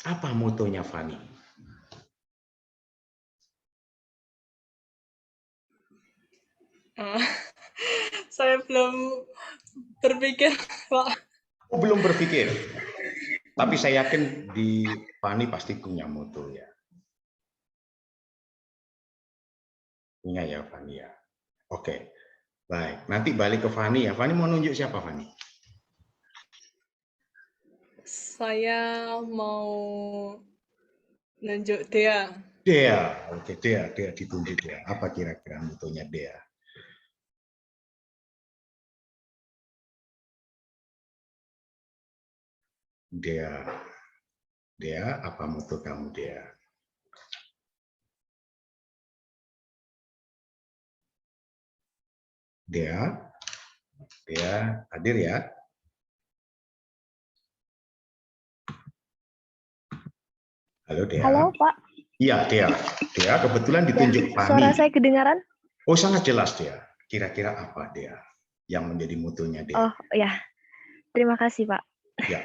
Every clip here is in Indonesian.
Apa motonya Fani? Saya belum berpikir, Pak. Oh, belum berpikir. Tapi saya yakin di Fani pasti punya moto ya. Punya ya Fani ya. Oke. Baik, nanti balik ke Fani ya. Fani mau nunjuk siapa Fani? Saya mau nunjuk dia. Dea. Oke, Dea ditunjuk ya. Apa kira-kira motonya Dea? Dea, apa moto kamu Dea? Dea hadir ya? Halo Dea. Halo Pak. Iya Dea kebetulan ditunjuk Fani. Suara saya kedengaran? Oh sangat jelas Dea. Kira-kira apa Dea yang menjadi motonya Dea? Oh ya, terima kasih Pak. Ya.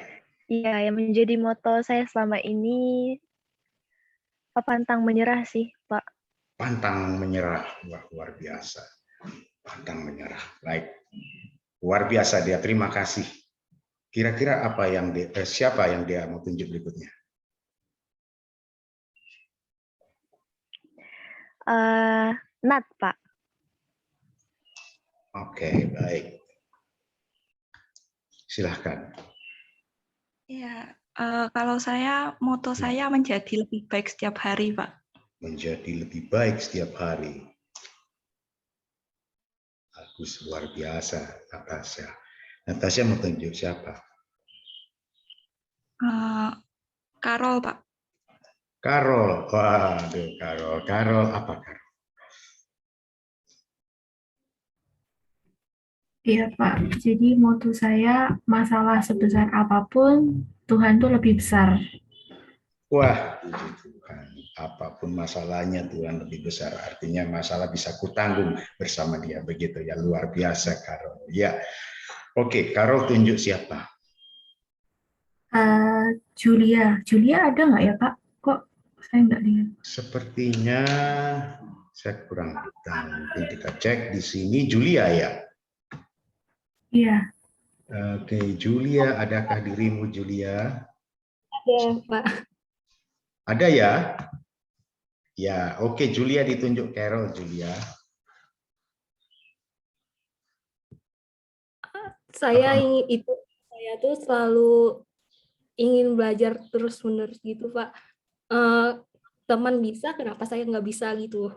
Iya, yang menjadi moto saya selama ini pantang menyerah sih Pak. Pantang menyerah. Wah, luar biasa. Pantang menyerah. Baik. Luar biasa Dea, terima kasih. Kira-kira apa yang siapa yang dia mau tunjuk berikutnya? Nat Pak. Oke, baik. Silahkan. Ya, kalau saya, moto saya menjadi lebih baik setiap hari, Pak. Menjadi lebih baik setiap hari. Bagus, luar biasa, Natasha. Natasha mau tunjuk siapa? Karol, Pak. Karol. Waduh, Karol. Karol apa Karol? Iya Pak, jadi moto saya masalah sebesar apapun, Tuhan tuh lebih besar. Wah, puji Tuhan. Apapun masalahnya Tuhan lebih besar. Artinya masalah bisa kutanggung bersama dia. Begitu ya, luar biasa Karol. Ya, oke, Karol tunjuk siapa? Julia ada nggak ya Pak? Kok saya nggak lihat? Sepertinya saya kurang tahu. Mungkin kita cek di sini. Julia ya? Iya. Oke, Julia, adakah dirimu Julia? Ada Pak. Ada ya? Ya, oke, Julia ditunjuk Carol, Julia. Saya tuh selalu ingin belajar terus-menerus gitu, Pak. Teman bisa, kenapa saya nggak bisa gitu?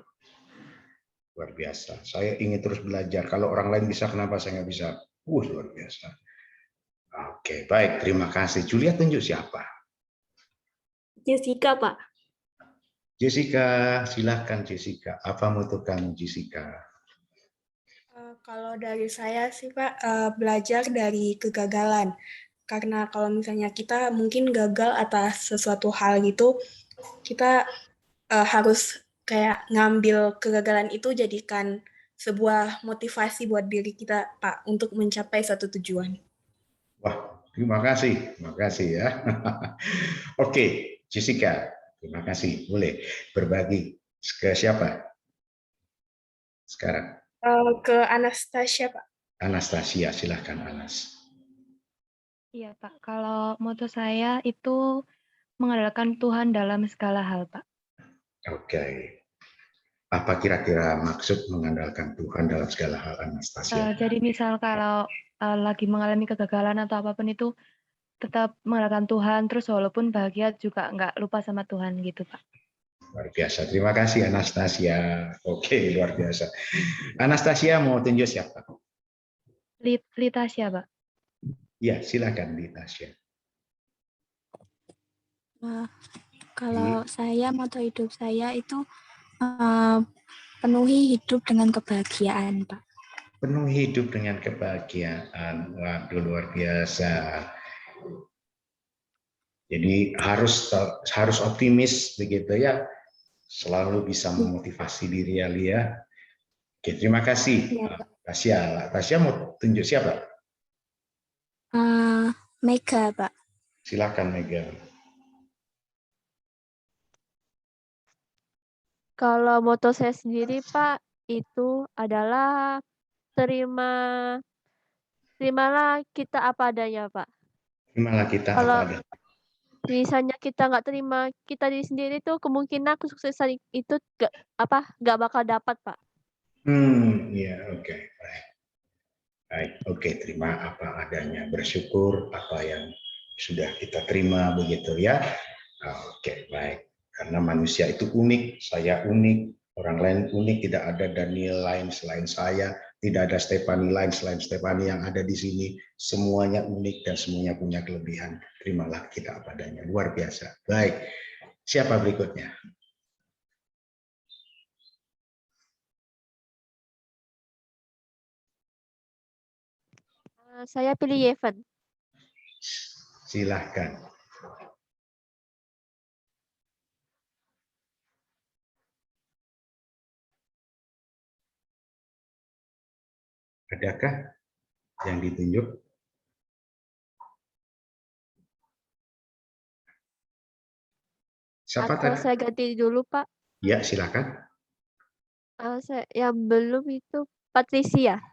Luar biasa. Saya ingin terus belajar. Kalau orang lain bisa, kenapa saya nggak bisa? Luar biasa. Oke, baik. Terima kasih. Julia tunjuk siapa? Jessica, Pak. Jessica, silahkan Jessica. Apa moto kamu, Jessica? Kalau dari saya sih Pak, belajar dari kegagalan. Karena kalau misalnya kita mungkin gagal atas sesuatu hal gitu, kita harus kayak ngambil kegagalan itu jadikan sebuah motivasi buat diri kita, Pak, untuk mencapai satu tujuan. Wah, terima kasih. Terima kasih ya. Oke, Jessica. Terima kasih. Boleh berbagi ke siapa sekarang? Ke Anastasia, Pak. Anastasia, silahkan Anas. Iya Pak, kalau moto saya itu mengandalkan Tuhan dalam segala hal Pak. Oke. Apa kira-kira maksud mengandalkan Tuhan dalam segala hal, Anastasia? Jadi misal kalau lagi mengalami kegagalan atau apapun itu, tetap mengandalkan Tuhan, terus walaupun bahagia juga nggak lupa sama Tuhan gitu Pak. Luar biasa. Terima kasih Anastasia. Oke, luar biasa. Anastasia mau tunjuk siapa? Litasya Pak. Ya, silakan Litasya. Kalau saya, moto hidup saya itu penuhi hidup dengan kebahagiaan, Pak. Penuhi hidup dengan kebahagiaan. Waduh, luar biasa. Jadi harus optimis begitu ya. Selalu bisa memotivasi diri ya, Lia. Oke, terima kasih. Ya, Tasya mau tunjuk siapa? Mega, Pak. Silakan Mega. Kalau moto saya sendiri, Pak, itu adalah terimalah kita apa adanya, Pak. Terimalah kita apa Kalau ada. misalnya kita nggak terima kita diri sendiri tuh kemungkinan kesuksesan itu nggak bakal dapat, Pak. Ya, oke, baik. Baik, oke, terima apa adanya, bersyukur apa yang sudah kita terima begitu ya. Oke, baik. Karena manusia itu unik, saya unik, orang lain unik, tidak ada Daniel lain selain saya, tidak ada Stefani lain selain Stefani yang ada di sini. Semuanya unik dan semuanya punya kelebihan. Terimalah kita apa adanya, luar biasa. Baik, siapa berikutnya? Saya pilih Yeven. Silahkan. Adakah yang ditunjuk? Siapa Atau tadi? saya ganti dulu, Pak. Ya, silakan. Yang belum itu Patricia.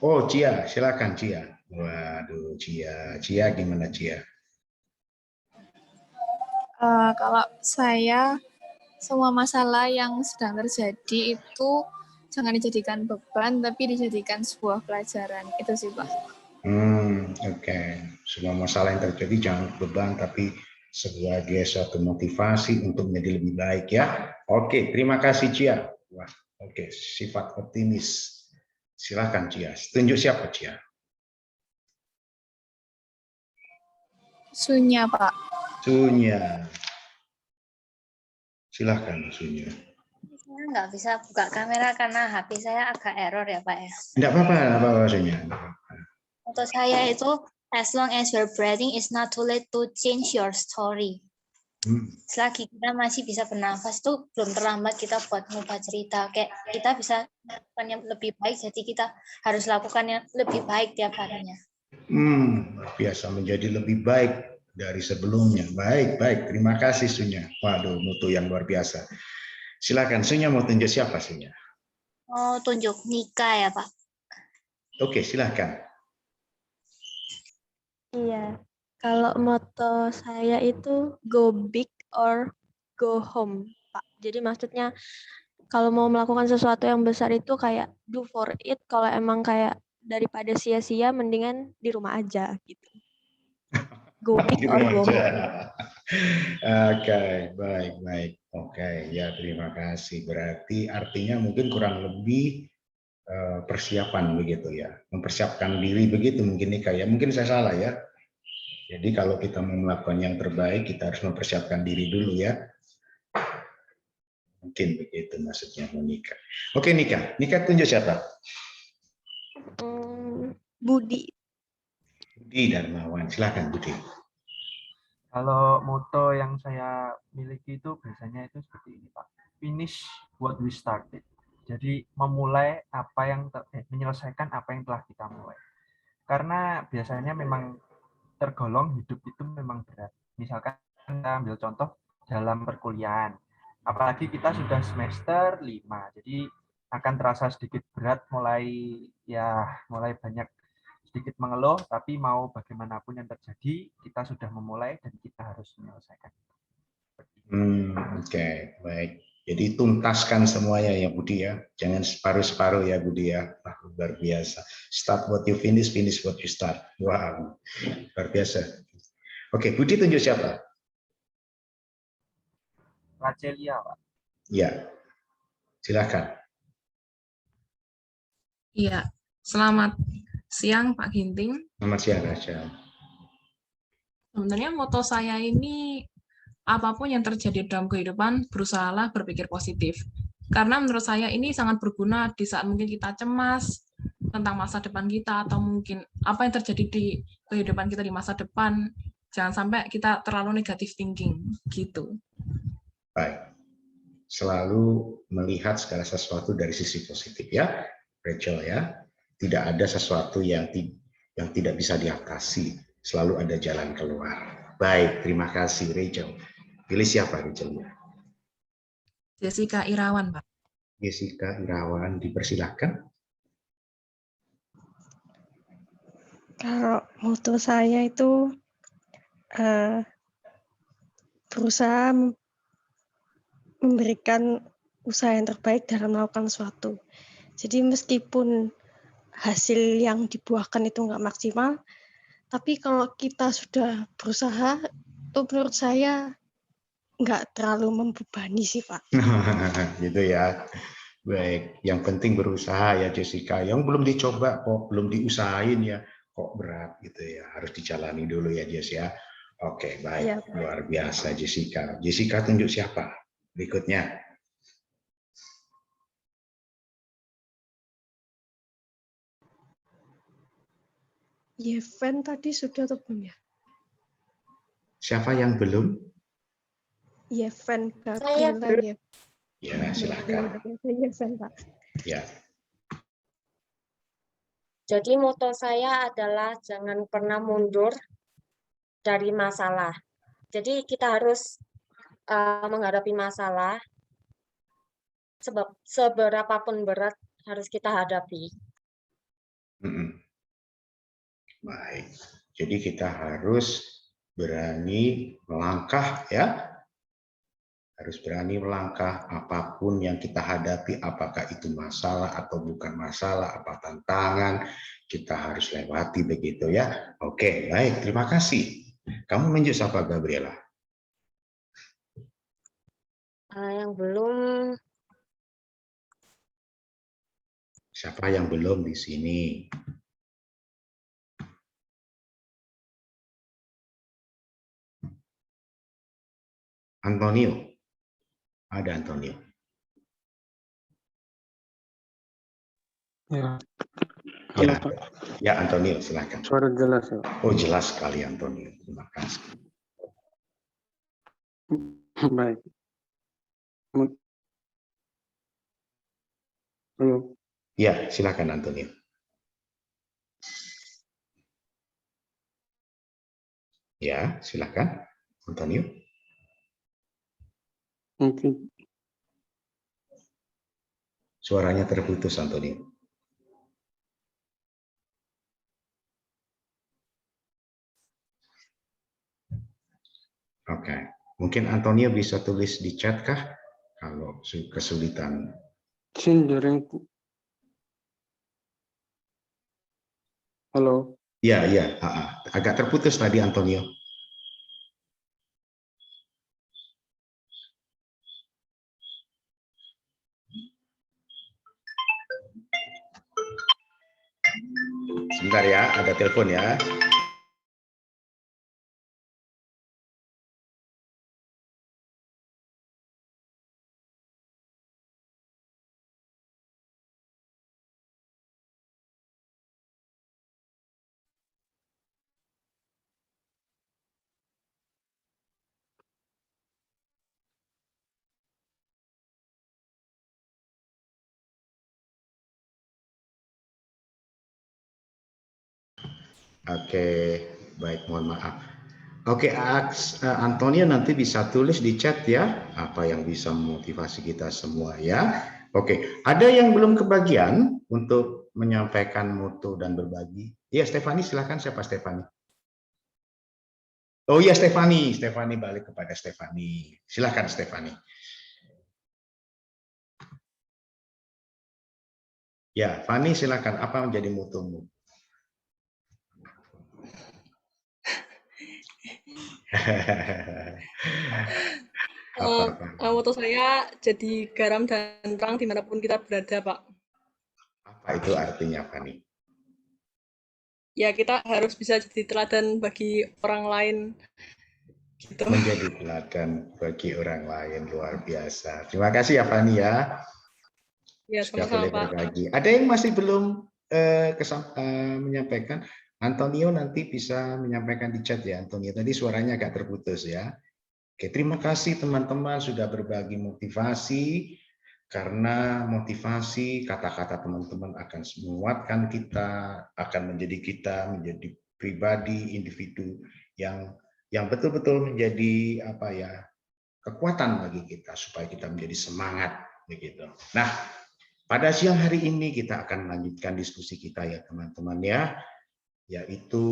Oh, Cia, silakan Cia. Waduh, Cia gimana Cia? Kalau saya, semua masalah yang sedang terjadi itu jangan dijadikan beban, tapi dijadikan sebuah pelajaran. Itu sih, Pak. Oke. Semua masalah yang terjadi jangan beban, tapi sebagai suatu motivasi untuk menjadi lebih baik ya. Oke, terima kasih Cia. Wah, oke, sifat optimis. Silakan Cia. Tunjuk siapa Cia? Sunya, Pak. Sunya. Silahkan Sunya. Saya nggak bisa buka kamera karena HP saya agak error ya Pak ya. Tidak apa-apa Sunya. Untuk saya itu, as long as you're breathing, it's not too late to change your story. Selagi kita masih bisa bernafas tuh belum terlambat kita buat mengubah cerita. Kayak kita bisa melakukan yang lebih baik, jadi kita harus lakukan yang lebih baik tiap harinya. Biasa menjadi lebih baik dari sebelumnya. Baik. Terima kasih Sunya. Waduh, mutu yang luar biasa. Silakan Sunya, mau tunjuk siapa Sunya? Oh, tunjuk Nika ya Pak. Oke, silakan. Iya. Kalau moto saya itu go big or go home, Pak. Jadi maksudnya kalau mau melakukan sesuatu yang besar itu kayak do for it. Kalau emang kayak daripada sia-sia mendingan di rumah aja gitu. Go big or go home. Oke, baik. Oke, ya terima kasih. Berarti artinya mungkin kurang lebih persiapan begitu ya. Mempersiapkan diri begitu mungkin nih kayak. Mungkin saya salah ya. Jadi kalau kita mau melakukan yang terbaik, kita harus mempersiapkan diri dulu ya. Mungkin begitu maksudnya Monika. Oke Nika tunjuk siapa? Budi. Budi Darmawan, silakan Budi. Kalau moto yang saya miliki itu biasanya itu seperti ini Pak. Finish what we started. Jadi memulai apa yang menyelesaikan apa yang telah kita mulai. Karena biasanya memang tergolong hidup itu memang berat. Misalkan kita ambil contoh dalam perkuliahan. Apalagi kita sudah semester 5. Jadi akan terasa sedikit berat mulai banyak sedikit mengeluh, tapi mau bagaimanapun yang terjadi, kita sudah memulai dan kita harus menyelesaikan. Oke, baik. Jadi tuntaskan semuanya ya Budi ya. Jangan separuh-separuh ya Budi ya. Luar biasa. Start what you finish what you start. Wow, luar biasa. Oke, Budi tunjuk siapa? Racelia, Pak. Ya, silakan. Iya, selamat siang Pak Ginting. Selamat siang Rachel. Sebenarnya moto saya ini, apapun yang terjadi dalam kehidupan, berusahalah berpikir positif. Karena menurut saya ini sangat berguna di saat mungkin kita cemas tentang masa depan kita, atau mungkin apa yang terjadi di kehidupan kita di masa depan, jangan sampai kita terlalu negatif thinking, gitu. Baik. Selalu melihat segala sesuatu dari sisi positif ya, Rachel ya. Tidak ada sesuatu yang tidak bisa diatasi, selalu ada jalan keluar. Baik, terima kasih Rachel. Pilih siapa Rachel? Jessica Irawan, Pak. Jessica Irawan, dipersilahkan. Kalau moto saya itu berusaha memberikan usaha yang terbaik dalam melakukan sesuatu. Jadi meskipun hasil yang dibuahkan itu nggak maksimal, tapi kalau kita sudah berusaha, itu menurut saya nggak terlalu membebani sih, Pak. Gitu ya. Baik, yang penting berusaha ya Jessica. Yang belum dicoba kok, belum diusahain ya, kok berat gitu ya. Harus dijalani dulu ya Jess ya. Oke, baik. Iya, Luar biasa Jessica. Jessica tunjuk siapa berikutnya? Yeven tadi sudah atau belum ya? Siapa yang belum? Yeven Saya Gabriela ya. Ya, silakan. Yeven, Pak. Ya. Jadi moto saya adalah jangan pernah mundur dari masalah. Jadi kita harus menghadapi masalah, sebab seberapapun berat harus kita hadapi. Baik, jadi kita harus berani melangkah ya. Harus berani melangkah apapun yang kita hadapi, apakah itu masalah atau bukan masalah, apa tantangan, kita harus lewati begitu ya. Oke, baik, terima kasih. Kamu menunjuk siapa, Gabriela? Yang belum. Siapa yang belum di sini? Antonio. Ada Antonio. Ya. Ya, ya Antonio, silakan. Suara jelas ya. Oh, jelas sekali Antonio. Terima kasih. Baik. Halo. Ya, silakan Antonio. Ya, silakan Antonio. Mungkin. Suaranya terputus Antonio. Oke, mungkin Antonio bisa tulis di chat kah? Kalau kesulitan. Halo. Ya, ya, agak terputus tadi Antonio. Sebentar ya, ada telepon ya. Oke, baik, mohon maaf. Oke, Antonio nanti bisa tulis di chat ya, apa yang bisa memotivasi kita semua ya. Oke, ada yang belum kebagian untuk menyampaikan moto dan berbagi? Iya, Stefani, silakan. Siapa Stefani? Oh iya, Stefani balik kepada Stefani. Silakan Stefani. Ya, Fani silakan. Apa menjadi motomu? Moto saya jadi garam dan terang dimanapun kita berada, Pak. Apa itu artinya, Fani? Ya, kita harus bisa jadi teladan bagi orang lain. Gitu. Menjadi teladan bagi orang lain, luar biasa. Terima kasih ya, Fani ya. Ya, sudah sama-sama, boleh Pak. berbagi. Ada yang masih belum menyampaikan? Antonio nanti bisa menyampaikan di chat ya, Antonio. Tadi suaranya agak terputus ya. Oke, terima kasih teman-teman sudah berbagi motivasi, karena motivasi kata-kata teman-teman akan menguatkan kita, akan menjadi pribadi, individu yang betul-betul menjadi apa ya, kekuatan bagi kita supaya kita menjadi semangat begitu. Nah, pada siang hari ini kita akan lanjutkan diskusi kita ya teman-teman ya, yaitu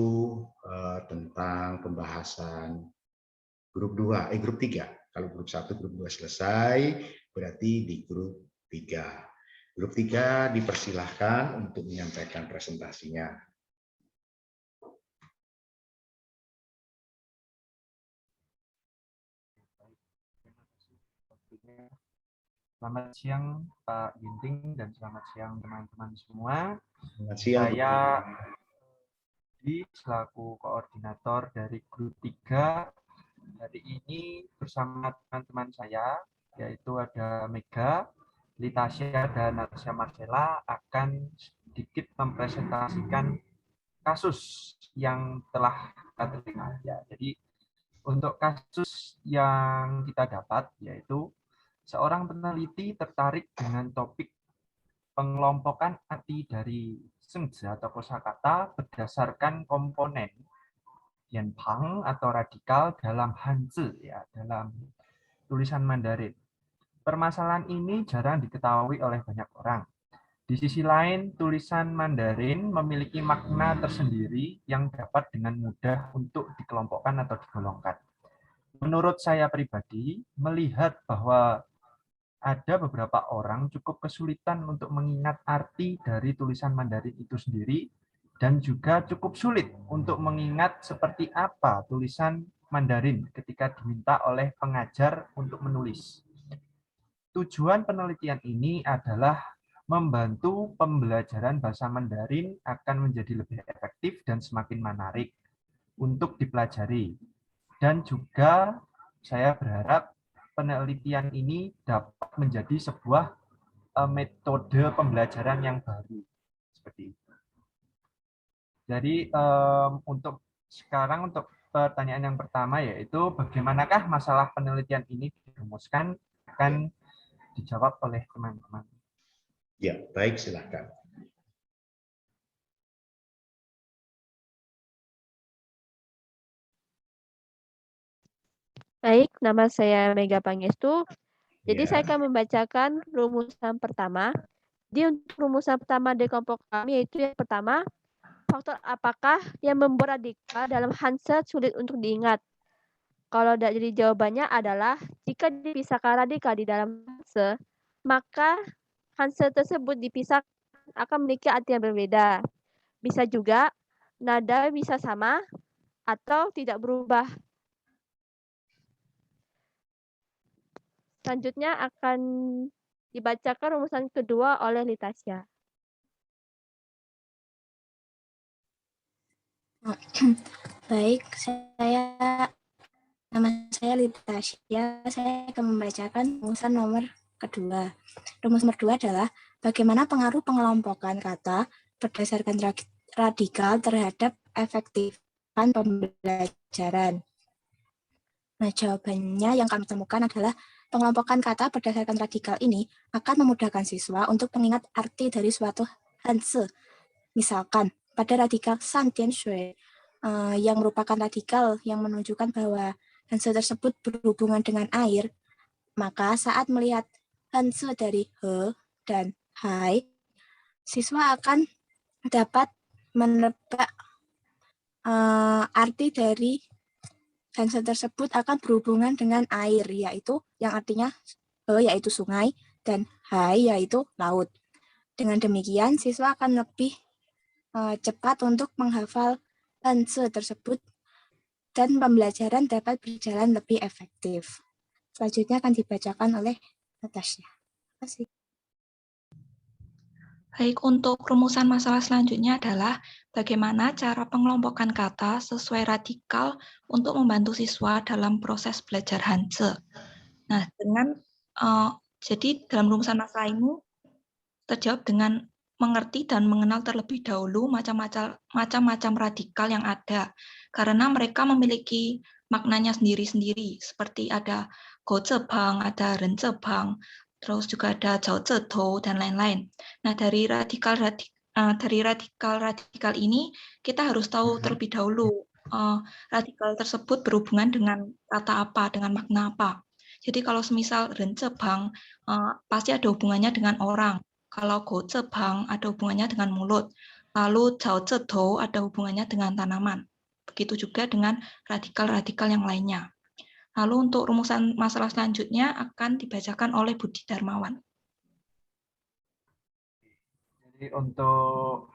tentang pembahasan grup 3. Kalau grup 1, grup 2 selesai, berarti di grup 3. Grup 3 dipersilahkan untuk menyampaikan presentasinya. Selamat siang Pak Ginting dan selamat siang teman-teman semua. Selamat siang. Saya selaku koordinator dari grup 3 hari ini bersama teman-teman saya, yaitu ada Mega, Litasya, dan Natasha Marcella akan sedikit mempresentasikan kasus yang telah kita terima. Ya, jadi untuk kasus yang kita dapat yaitu seorang peneliti tertarik dengan topik pengelompokan arti dari sengja atau kosakata berdasarkan komponen yanpang atau radikal dalam Hanzi, ya, dalam tulisan Mandarin. Permasalahan ini jarang diketahui oleh banyak orang. Di sisi lain, tulisan Mandarin memiliki makna tersendiri yang dapat dengan mudah untuk dikelompokkan atau digolongkan. Menurut saya pribadi, melihat bahwa ada beberapa orang cukup kesulitan untuk mengingat arti dari tulisan Mandarin itu sendiri, dan juga cukup sulit untuk mengingat seperti apa tulisan Mandarin ketika diminta oleh pengajar untuk menulis. Tujuan penelitian ini adalah membantu pembelajaran bahasa Mandarin akan menjadi lebih efektif dan semakin menarik untuk dipelajari. Dan juga saya berharap penelitian ini dapat menjadi sebuah metode pembelajaran yang baru. Seperti itu. Jadi untuk sekarang untuk pertanyaan yang pertama yaitu bagaimanakah masalah penelitian ini dirumuskan, akan dijawab oleh teman-teman. Ya, baik, silakan. Baik, nama saya Mega Pangestu. Jadi saya akan membacakan rumusan pertama. Jadi untuk rumusan pertama dari kelompok kami yaitu yang pertama, faktor apakah yang membuat radikal dalam Hanzi sulit untuk diingat? Kalau dari jawabannya adalah jika dipisahkan radikal di dalam Hanzi, maka Hanzi tersebut dipisah akan memiliki arti yang berbeda. Bisa juga nada bisa sama atau tidak berubah. Selanjutnya akan dibacakan rumusan kedua oleh Litasya. Baik, nama saya Litasya. Saya akan membacakan rumusan nomor kedua. Rumus nomor 2 adalah bagaimana pengaruh pengelompokan kata berdasarkan radikal terhadap efektifan pembelajaran. Nah, jawabannya yang kami temukan adalah pengelompokan kata berdasarkan radikal ini akan memudahkan siswa untuk mengingat arti dari suatu Hanzi. Misalkan, pada radikal san tian shui, yang merupakan radikal yang menunjukkan bahwa Hanzi tersebut berhubungan dengan air, maka saat melihat Hanzi dari he dan hai, siswa akan dapat menebak arti dari Hanzi tersebut akan berhubungan dengan air, yaitu yang artinya he yaitu sungai dan hai yaitu laut. Dengan demikian, siswa akan lebih cepat untuk menghafal Hanzi tersebut dan pembelajaran dapat berjalan lebih efektif. Selanjutnya akan dibacakan oleh Natasha. Terima kasih. Baik, untuk rumusan masalah selanjutnya adalah bagaimana cara pengelompokan kata sesuai radikal untuk membantu siswa dalam proses belajar Hanzi. Nah, jadi dalam rumusan masalah ini terjawab dengan mengerti dan mengenal terlebih dahulu macam-macam radikal yang ada, karena mereka memiliki maknanya sendiri-sendiri, seperti ada gozebang, ada renzebang, terus juga ada jiaozetou dan lain-lain. Nah, dari radikal ini kita harus tahu terlebih dahulu radikal tersebut berhubungan dengan kata apa, dengan makna apa. Jadi kalau semisal rencebang pasti ada hubungannya dengan orang. Kalau gocebang ada hubungannya dengan mulut. Lalu jaocedo ada hubungannya dengan tanaman. Begitu juga dengan radikal-radikal yang lainnya. Lalu untuk rumusan masalah selanjutnya akan dibacakan oleh Budi Darmawan. Jadi untuk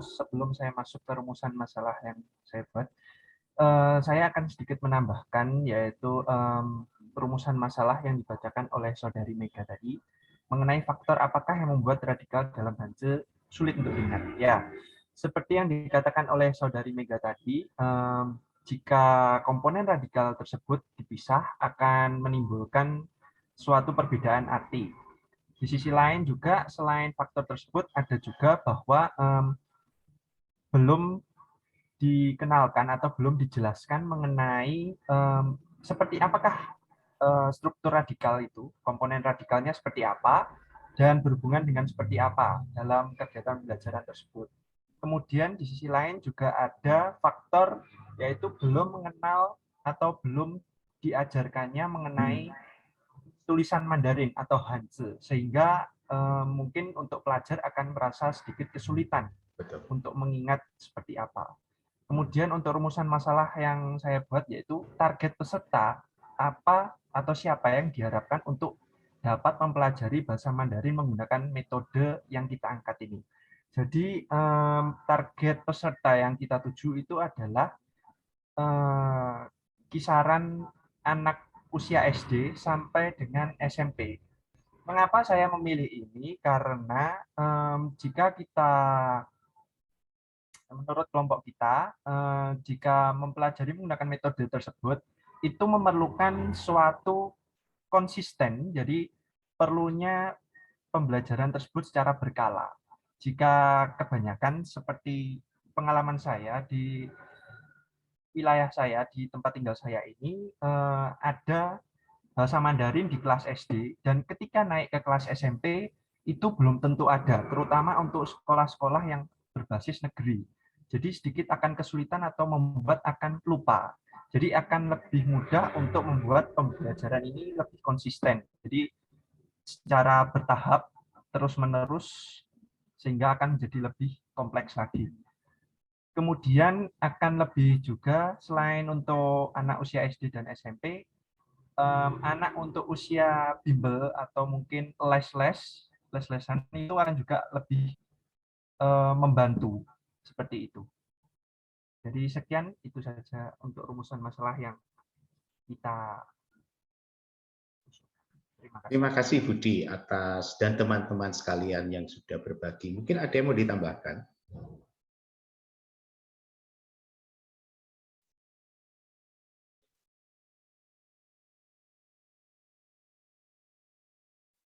sebelum saya masuk ke rumusan masalah yang saya buat, saya akan sedikit menambahkan, yaitu rumusan masalah yang dibacakan oleh Saudari Mega tadi mengenai faktor apakah yang membuat radikal dalam Hanzi sulit untuk diingat. Ya, seperti yang dikatakan oleh Saudari Mega tadi, jika komponen radikal tersebut dipisah akan menimbulkan suatu perbedaan arti. Di sisi lain juga selain faktor tersebut ada juga bahwa belum dikenalkan atau belum dijelaskan mengenai seperti apakah struktur radikal itu, komponen radikalnya seperti apa, dan berhubungan dengan seperti apa dalam kegiatan pembelajaran tersebut. Kemudian di sisi lain juga ada faktor yaitu belum mengenal atau belum diajarkannya mengenai tulisan Mandarin atau Hanzi, sehingga mungkin untuk pelajar akan merasa sedikit kesulitan untuk mengingat seperti apa. Kemudian untuk rumusan masalah yang saya buat yaitu target peserta apa atau siapa yang diharapkan untuk dapat mempelajari bahasa Mandarin menggunakan metode yang kita angkat ini. Jadi target peserta yang kita tuju itu adalah kisaran anak usia SD sampai dengan SMP. Mengapa saya memilih ini? Karena jika kita, menurut kelompok kita, jika mempelajari menggunakan metode tersebut, itu memerlukan suatu konsisten, jadi perlunya pembelajaran tersebut secara berkala. Jika kebanyakan seperti pengalaman saya di wilayah saya, di tempat tinggal saya ini, ada bahasa Mandarin di kelas SD, dan ketika naik ke kelas SMP, itu belum tentu ada, terutama untuk sekolah-sekolah yang berbasis negeri. Jadi sedikit akan kesulitan atau membuat akan lupa. Jadi akan lebih mudah untuk membuat pembelajaran ini lebih konsisten. Jadi secara bertahap, terus-menerus, sehingga akan menjadi lebih kompleks lagi. Kemudian akan lebih juga, selain untuk anak usia SD dan SMP, anak untuk usia bimbel atau mungkin les-lesan itu akan juga lebih membantu seperti itu. Jadi sekian, itu saja untuk rumusan masalah yang kita. Terima kasih Budi atas dan teman-teman sekalian yang sudah berbagi. Mungkin ada yang mau ditambahkan?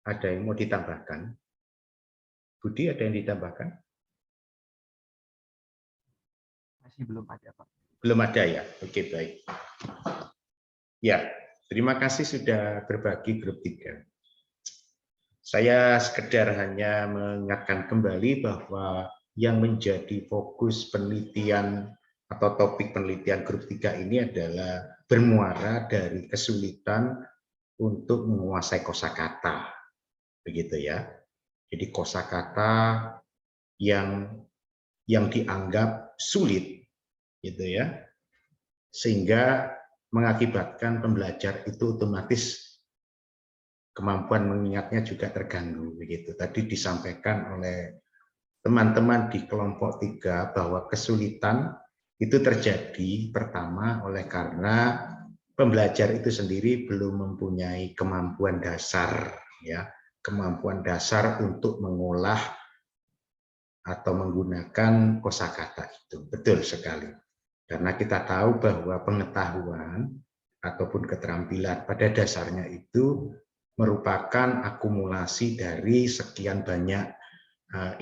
Ada yang mau ditambahkan? Budi, ada yang ditambahkan? Masih belum ada, Pak. Belum ada ya? Oke, baik. Ya, terima kasih sudah berbagi grup 3. Saya sekedar hanya mengingatkan kembali bahwa yang menjadi fokus penelitian atau topik penelitian grup 3 ini adalah bermuara dari kesulitan untuk menguasai kosakata. Begitu ya. Jadi kosakata yang dianggap sulit gitu ya. Sehingga mengakibatkan pembelajar itu otomatis kemampuan mengingatnya juga terganggu begitu. Tadi disampaikan oleh teman-teman di kelompok 3 bahwa kesulitan itu terjadi pertama oleh karena pembelajar itu sendiri belum mempunyai kemampuan dasar ya. Kemampuan dasar untuk mengolah atau menggunakan kosakata itu. Betul sekali. Karena kita tahu bahwa pengetahuan ataupun keterampilan pada dasarnya itu merupakan akumulasi dari sekian banyak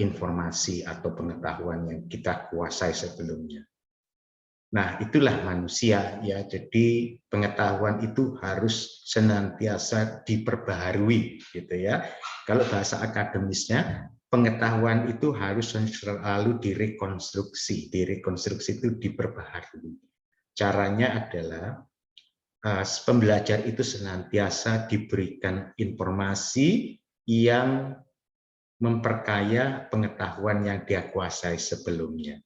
informasi atau pengetahuan yang kita kuasai sebelumnya. Nah, itulah manusia ya. Jadi pengetahuan itu harus senantiasa diperbaharui gitu ya. Kalau bahasa akademisnya, pengetahuan itu harus selalu direkonstruksi. Direkonstruksi itu diperbaharui. Caranya adalah pembelajar itu senantiasa diberikan informasi yang memperkaya pengetahuan yang dia kuasai sebelumnya.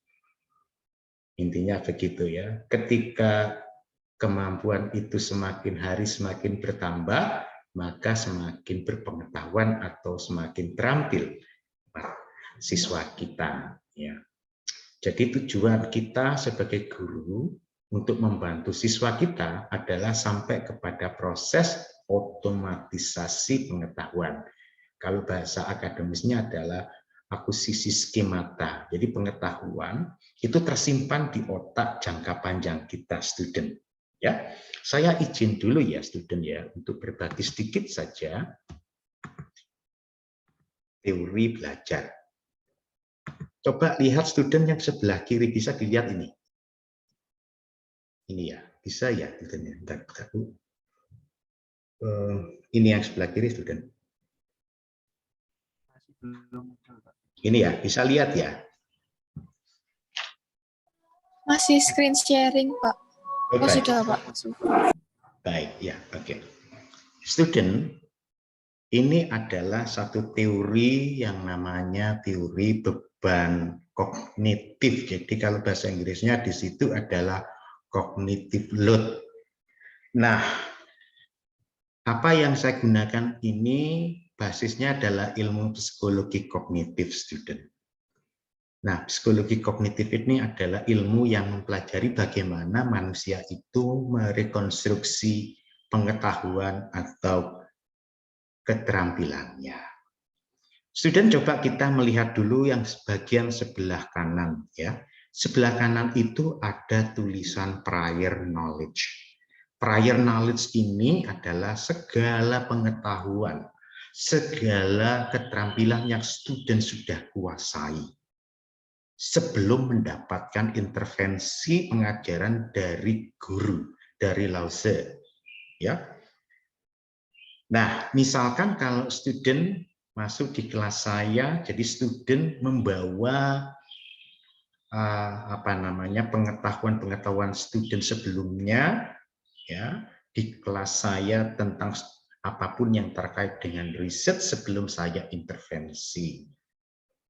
Intinya begitu ya. Ketika kemampuan itu semakin hari semakin bertambah, maka semakin berpengetahuan atau semakin terampil siswa kita. Ya. Jadi tujuan kita sebagai guru untuk membantu siswa kita adalah sampai kepada proses otomatisasi pengetahuan. Kalau bahasa akademisnya adalah akuisisi skemata. Jadi pengetahuan itu tersimpan di otak jangka panjang kita, student. Ya, saya izin dulu ya, student ya, untuk berbagi sedikit saja teori belajar. Coba lihat student yang sebelah kiri, bisa dilihat ini. Ini ya, bisa ya, studentnya. Ini yang sebelah kiri, student. Ini ya, bisa lihat ya. Masih screen sharing, Pak. Oh, sudah, Pak. Baik, ya, oke. Student, ini adalah satu teori yang namanya teori beban kognitif. Jadi kalau bahasa Inggrisnya di situ adalah cognitive load. Nah, apa yang saya gunakan ini basisnya adalah ilmu psikologi kognitif, student. Nah, psikologi kognitif ini adalah ilmu yang mempelajari bagaimana manusia itu merekonstruksi pengetahuan atau keterampilannya. Student, coba kita melihat dulu yang bagian sebelah kanan ya. Sebelah kanan itu ada tulisan prior knowledge. Prior knowledge ini adalah segala pengetahuan, segala keterampilan yang student sudah kuasai sebelum mendapatkan intervensi pengajaran dari guru, dari Lao Tse. Ya. Nah, misalkan kalau student masuk di kelas saya, jadi student membawa pengetahuan student sebelumnya, ya, di kelas saya tentang apapun yang terkait dengan riset sebelum saya intervensi.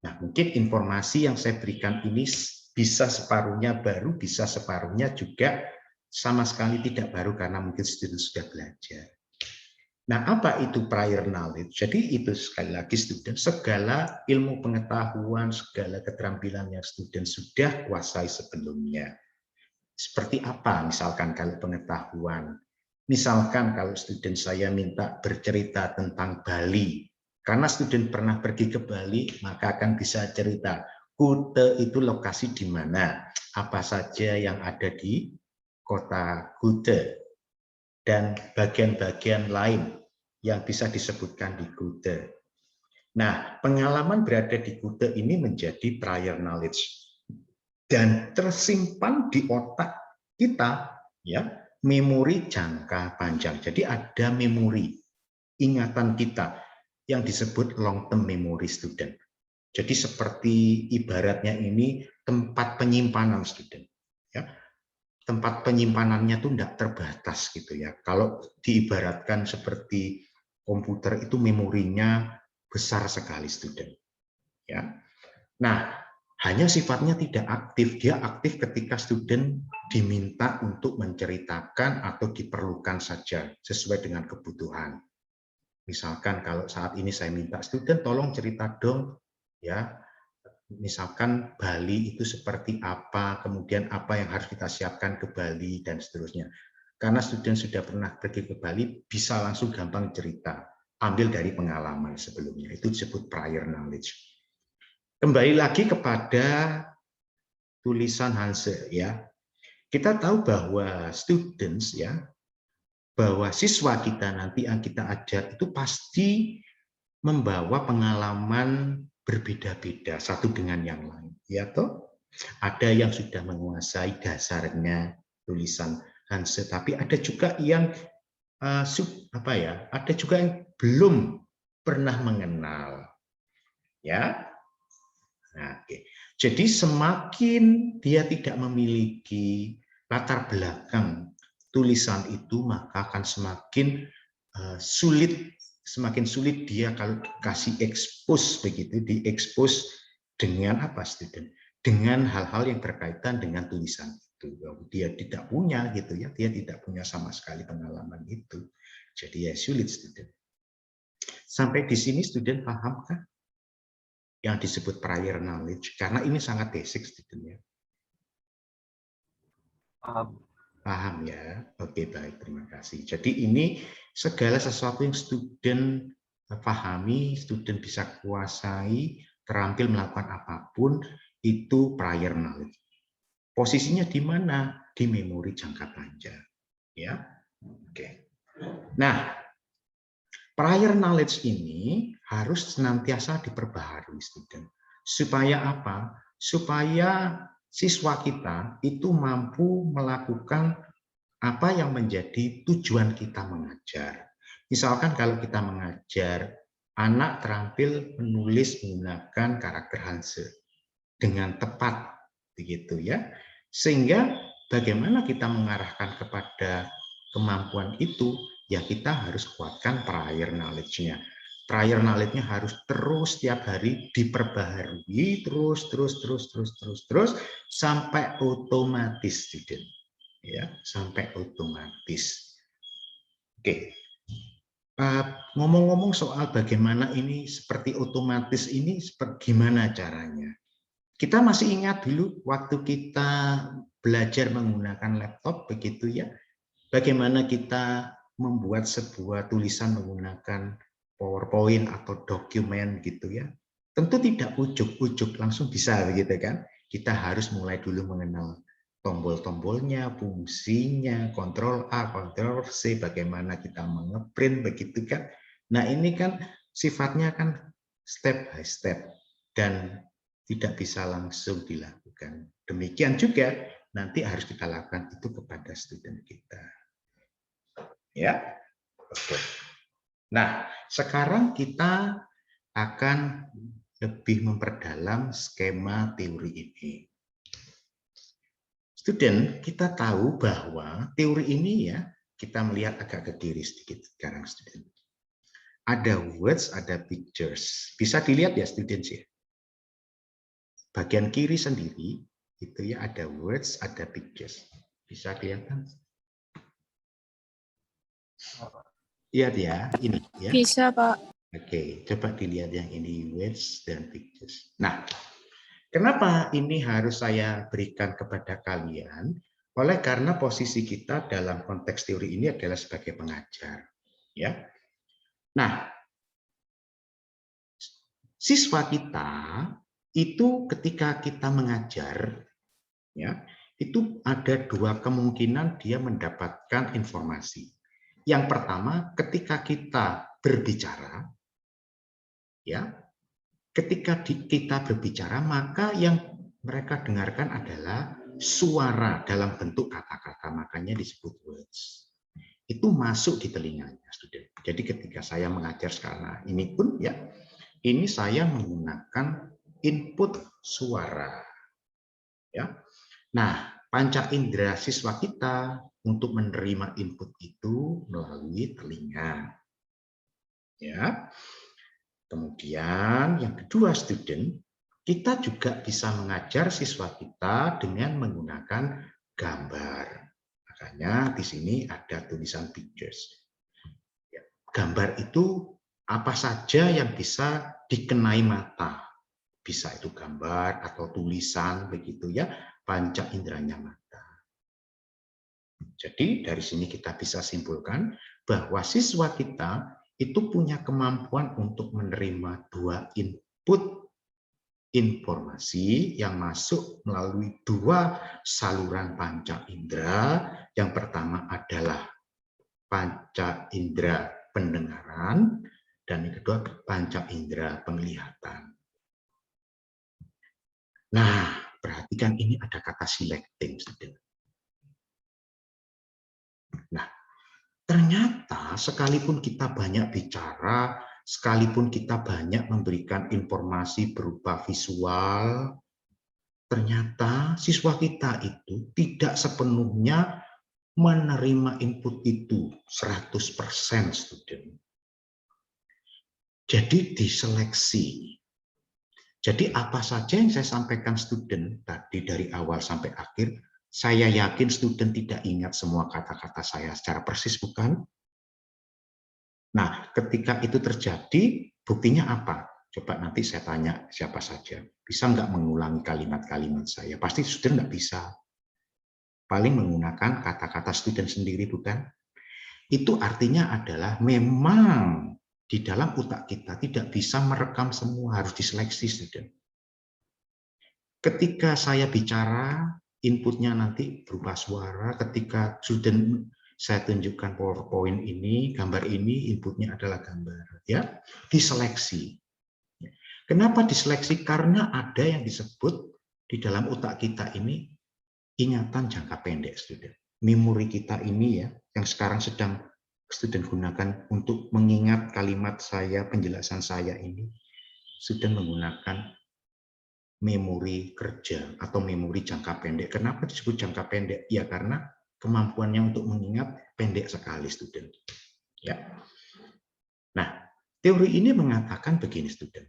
Nah, mungkin informasi yang saya berikan ini bisa separuhnya baru, bisa separuhnya juga sama sekali tidak baru karena mungkin student sudah belajar. Nah, apa itu prior knowledge? Jadi itu sekali lagi student, segala ilmu pengetahuan, segala keterampilan yang student sudah kuasai sebelumnya. Seperti apa misalkan kalau pengetahuan? Misalkan kalau student saya minta bercerita tentang Bali, karena student pernah pergi ke Bali, maka akan bisa cerita Kute itu lokasi di mana, apa saja yang ada di kota Kute, dan bagian-bagian lain yang bisa disebutkan di Kute. Nah, pengalaman berada di Kute ini menjadi prior knowledge dan tersimpan di otak kita, ya, memori jangka panjang. Jadi ada memori ingatan kita yang disebut long term memory, student. Jadi seperti ibaratnya ini tempat penyimpanan, student. Ya, tempat penyimpanannya itu tidak terbatas gitu ya. Kalau diibaratkan seperti komputer itu memorinya besar sekali, student. Ya. Nah, hanya sifatnya tidak aktif. Dia aktif ketika student diminta untuk menceritakan atau diperlukan saja sesuai dengan kebutuhan. Misalkan kalau saat ini saya minta student tolong cerita dong, ya. Misalkan Bali itu seperti apa, kemudian apa yang harus kita siapkan ke Bali dan seterusnya. Karena student sudah pernah pergi ke Bali, bisa langsung gampang cerita, ambil dari pengalaman sebelumnya. Itu disebut prior knowledge. Kembali lagi kepada tulisan Hanse, ya. Kita tahu bahwa students, ya, bahwa siswa kita nanti yang kita ajar itu pasti membawa pengalaman berbeda-beda satu dengan yang lain, ya toh? Ada yang sudah menguasai dasarnya tulisan Hanse, tapi ada juga yang ada juga yang belum pernah mengenal, ya. Nah, oke. Jadi semakin dia tidak memiliki latar belakang tulisan itu, maka akan semakin semakin sulit dia kalau kasih expose begitu, diekspos dengan apa student? Dengan hal-hal yang berkaitan dengan tulisan itu. Dia tidak punya gitu ya, dia tidak punya sama sekali pengalaman itu. Jadi ya sulit student. Sampai di sini student paham kan? Yang disebut prior knowledge, karena ini sangat basic student ya. Paham ya? Oke, baik, terima kasih. Jadi ini segala sesuatu yang student pahami, student bisa kuasai, terampil melakukan apapun, itu prior knowledge. Posisinya di mana? Di memori jangka panjang. Ya, oke. Nah, prior knowledge ini harus senantiasa diperbaharui, student. Supaya apa? Supaya siswa kita itu mampu melakukan apa yang menjadi tujuan kita mengajar. Misalkan kalau kita mengajar, anak terampil menulis menggunakan karakter Hanse dengan tepat, begitu ya. Sehingga bagaimana kita mengarahkan kepada kemampuan itu, ya kita harus kuatkan prior knowledge-nya. Prior knowledge-nya harus terus setiap hari diperbaharui, terus sampai otomatis, student. Ya, sampai otomatis. Oke. Ngomong-ngomong soal bagaimana ini seperti otomatis ini, gimana caranya? Kita masih ingat dulu waktu kita belajar menggunakan laptop, begitu ya? Bagaimana kita membuat sebuah tulisan menggunakan PowerPoint atau dokumen gitu ya. Tentu tidak ujuk-ujuk langsung bisa begitu kan. Kita harus mulai dulu mengenal tombol-tombolnya, fungsinya, Ctrl A, Ctrl C, bagaimana kita mengeprint begitu kan. Nah, ini kan sifatnya kan step by step dan tidak bisa langsung dilakukan. Demikian juga nanti harus kita lakukan itu kepada student kita. Ya. Oke. Nah, sekarang kita akan lebih memperdalam skema teori ini. Student, kita tahu bahwa teori ini ya, kita melihat agak ke kiri sedikit sekarang student. Ada words, ada pictures. Bisa dilihat ya students ya. Bagian kiri sendiri itu ya ada words, ada pictures. Bisa kelihatan? Lihat ya, ini ya. Bisa, Pak. Oke, coba dilihat yang ini, words dan pictures. Nah, kenapa ini harus saya berikan kepada kalian? Oleh karena posisi kita dalam konteks teori ini adalah sebagai pengajar. Ya. Nah, siswa kita itu ketika kita mengajar, ya, itu ada dua kemungkinan dia mendapatkan informasi. Yang pertama, ketika kita berbicara, ya, ketika kita berbicara, maka yang mereka dengarkan adalah suara dalam bentuk kata-kata, makanya disebut words. Itu masuk di telinganya, student. Jadi ketika saya mengajar sekarang, ini pun ya, ini saya menggunakan input suara. Ya. Nah, panca indera siswa kita untuk menerima input itu melalui telinga. Ya. Kemudian yang kedua student, kita juga bisa mengajar siswa kita dengan menggunakan gambar. Makanya di sini ada tulisan pictures. Ya. Gambar itu apa saja yang bisa dikenai mata. Bisa itu gambar atau tulisan begitu ya, panca inderanya mata. Jadi dari sini kita bisa simpulkan bahwa siswa kita itu punya kemampuan untuk menerima dua input informasi yang masuk melalui dua saluran panca indera. Yang pertama adalah panca indera pendengaran dan yang kedua panca indera penglihatan. Nah, perhatikan ini ada kata selecting. Nah, ternyata sekalipun kita banyak bicara, sekalipun kita banyak memberikan informasi berupa visual, ternyata siswa kita itu tidak sepenuhnya menerima input itu 100% student. Jadi diseleksi. Jadi apa saja yang saya sampaikan student tadi dari awal sampai akhir, saya yakin student tidak ingat semua kata-kata saya secara persis, bukan? Nah, ketika itu terjadi, buktinya apa? Coba nanti saya tanya siapa saja. Bisa nggak mengulangi kalimat-kalimat saya? Pasti student nggak bisa. Paling menggunakan kata-kata student sendiri, bukan? Itu artinya adalah memang di dalam otak kita tidak bisa merekam semua, harus diseleksi student. Ketika saya bicara, inputnya nanti berupa suara, ketika student saya tunjukkan PowerPoint ini, gambar ini, inputnya adalah gambar. Ya, diseleksi. Kenapa diseleksi? Karena ada yang disebut di dalam otak kita ini ingatan jangka pendek, student. Memori kita ini ya, yang sekarang sedang student gunakan untuk mengingat kalimat saya, penjelasan saya ini, student menggunakan memori kerja atau memori jangka pendek. Kenapa disebut jangka pendek? Ya karena kemampuannya untuk mengingat pendek sekali, student. Ya. Nah, teori ini mengatakan begini, student.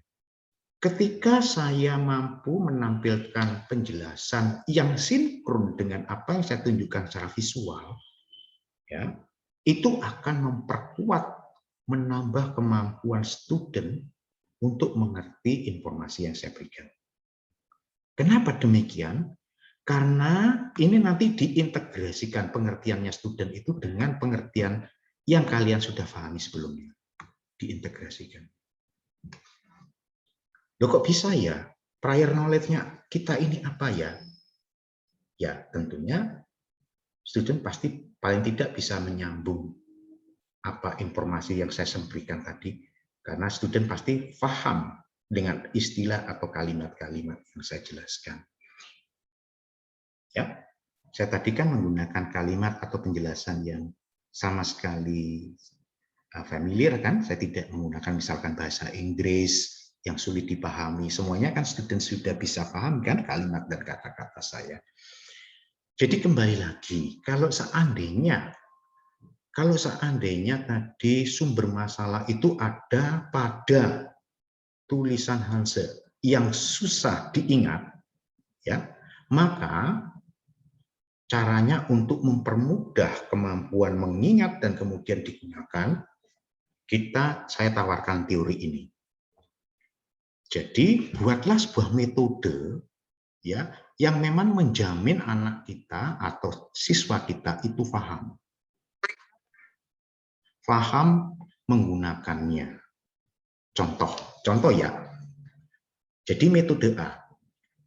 Ketika saya mampu menampilkan penjelasan yang sinkron dengan apa yang saya tunjukkan secara visual, ya, itu akan memperkuat, menambah kemampuan student untuk mengerti informasi yang saya berikan. Kenapa demikian? Karena ini nanti diintegrasikan pengertiannya student itu dengan pengertian yang kalian sudah pahami sebelumnya. Diintegrasikan. Loh kok bisa ya? Prior knowledge-nya kita ini apa ya? Ya tentunya student pasti paling tidak bisa menyambung apa informasi yang saya sampaikan tadi, karena student pasti paham dengan istilah atau kalimat-kalimat yang saya jelaskan. Ya, saya tadi kan menggunakan kalimat atau penjelasan yang sama sekali familiar kan? Saya tidak menggunakan misalkan bahasa Inggris yang sulit dipahami. Semuanya kan student sudah bisa paham kan kalimat dan kata-kata saya. Jadi kembali lagi, kalau seandainya tadi sumber masalah itu ada pada tulisan Hanse yang susah diingat, ya, maka caranya untuk mempermudah kemampuan mengingat dan kemudian digunakan, saya tawarkan teori ini. Jadi buatlah sebuah metode ya yang memang menjamin anak kita atau siswa kita itu paham menggunakannya. Contoh ya. Jadi metode A.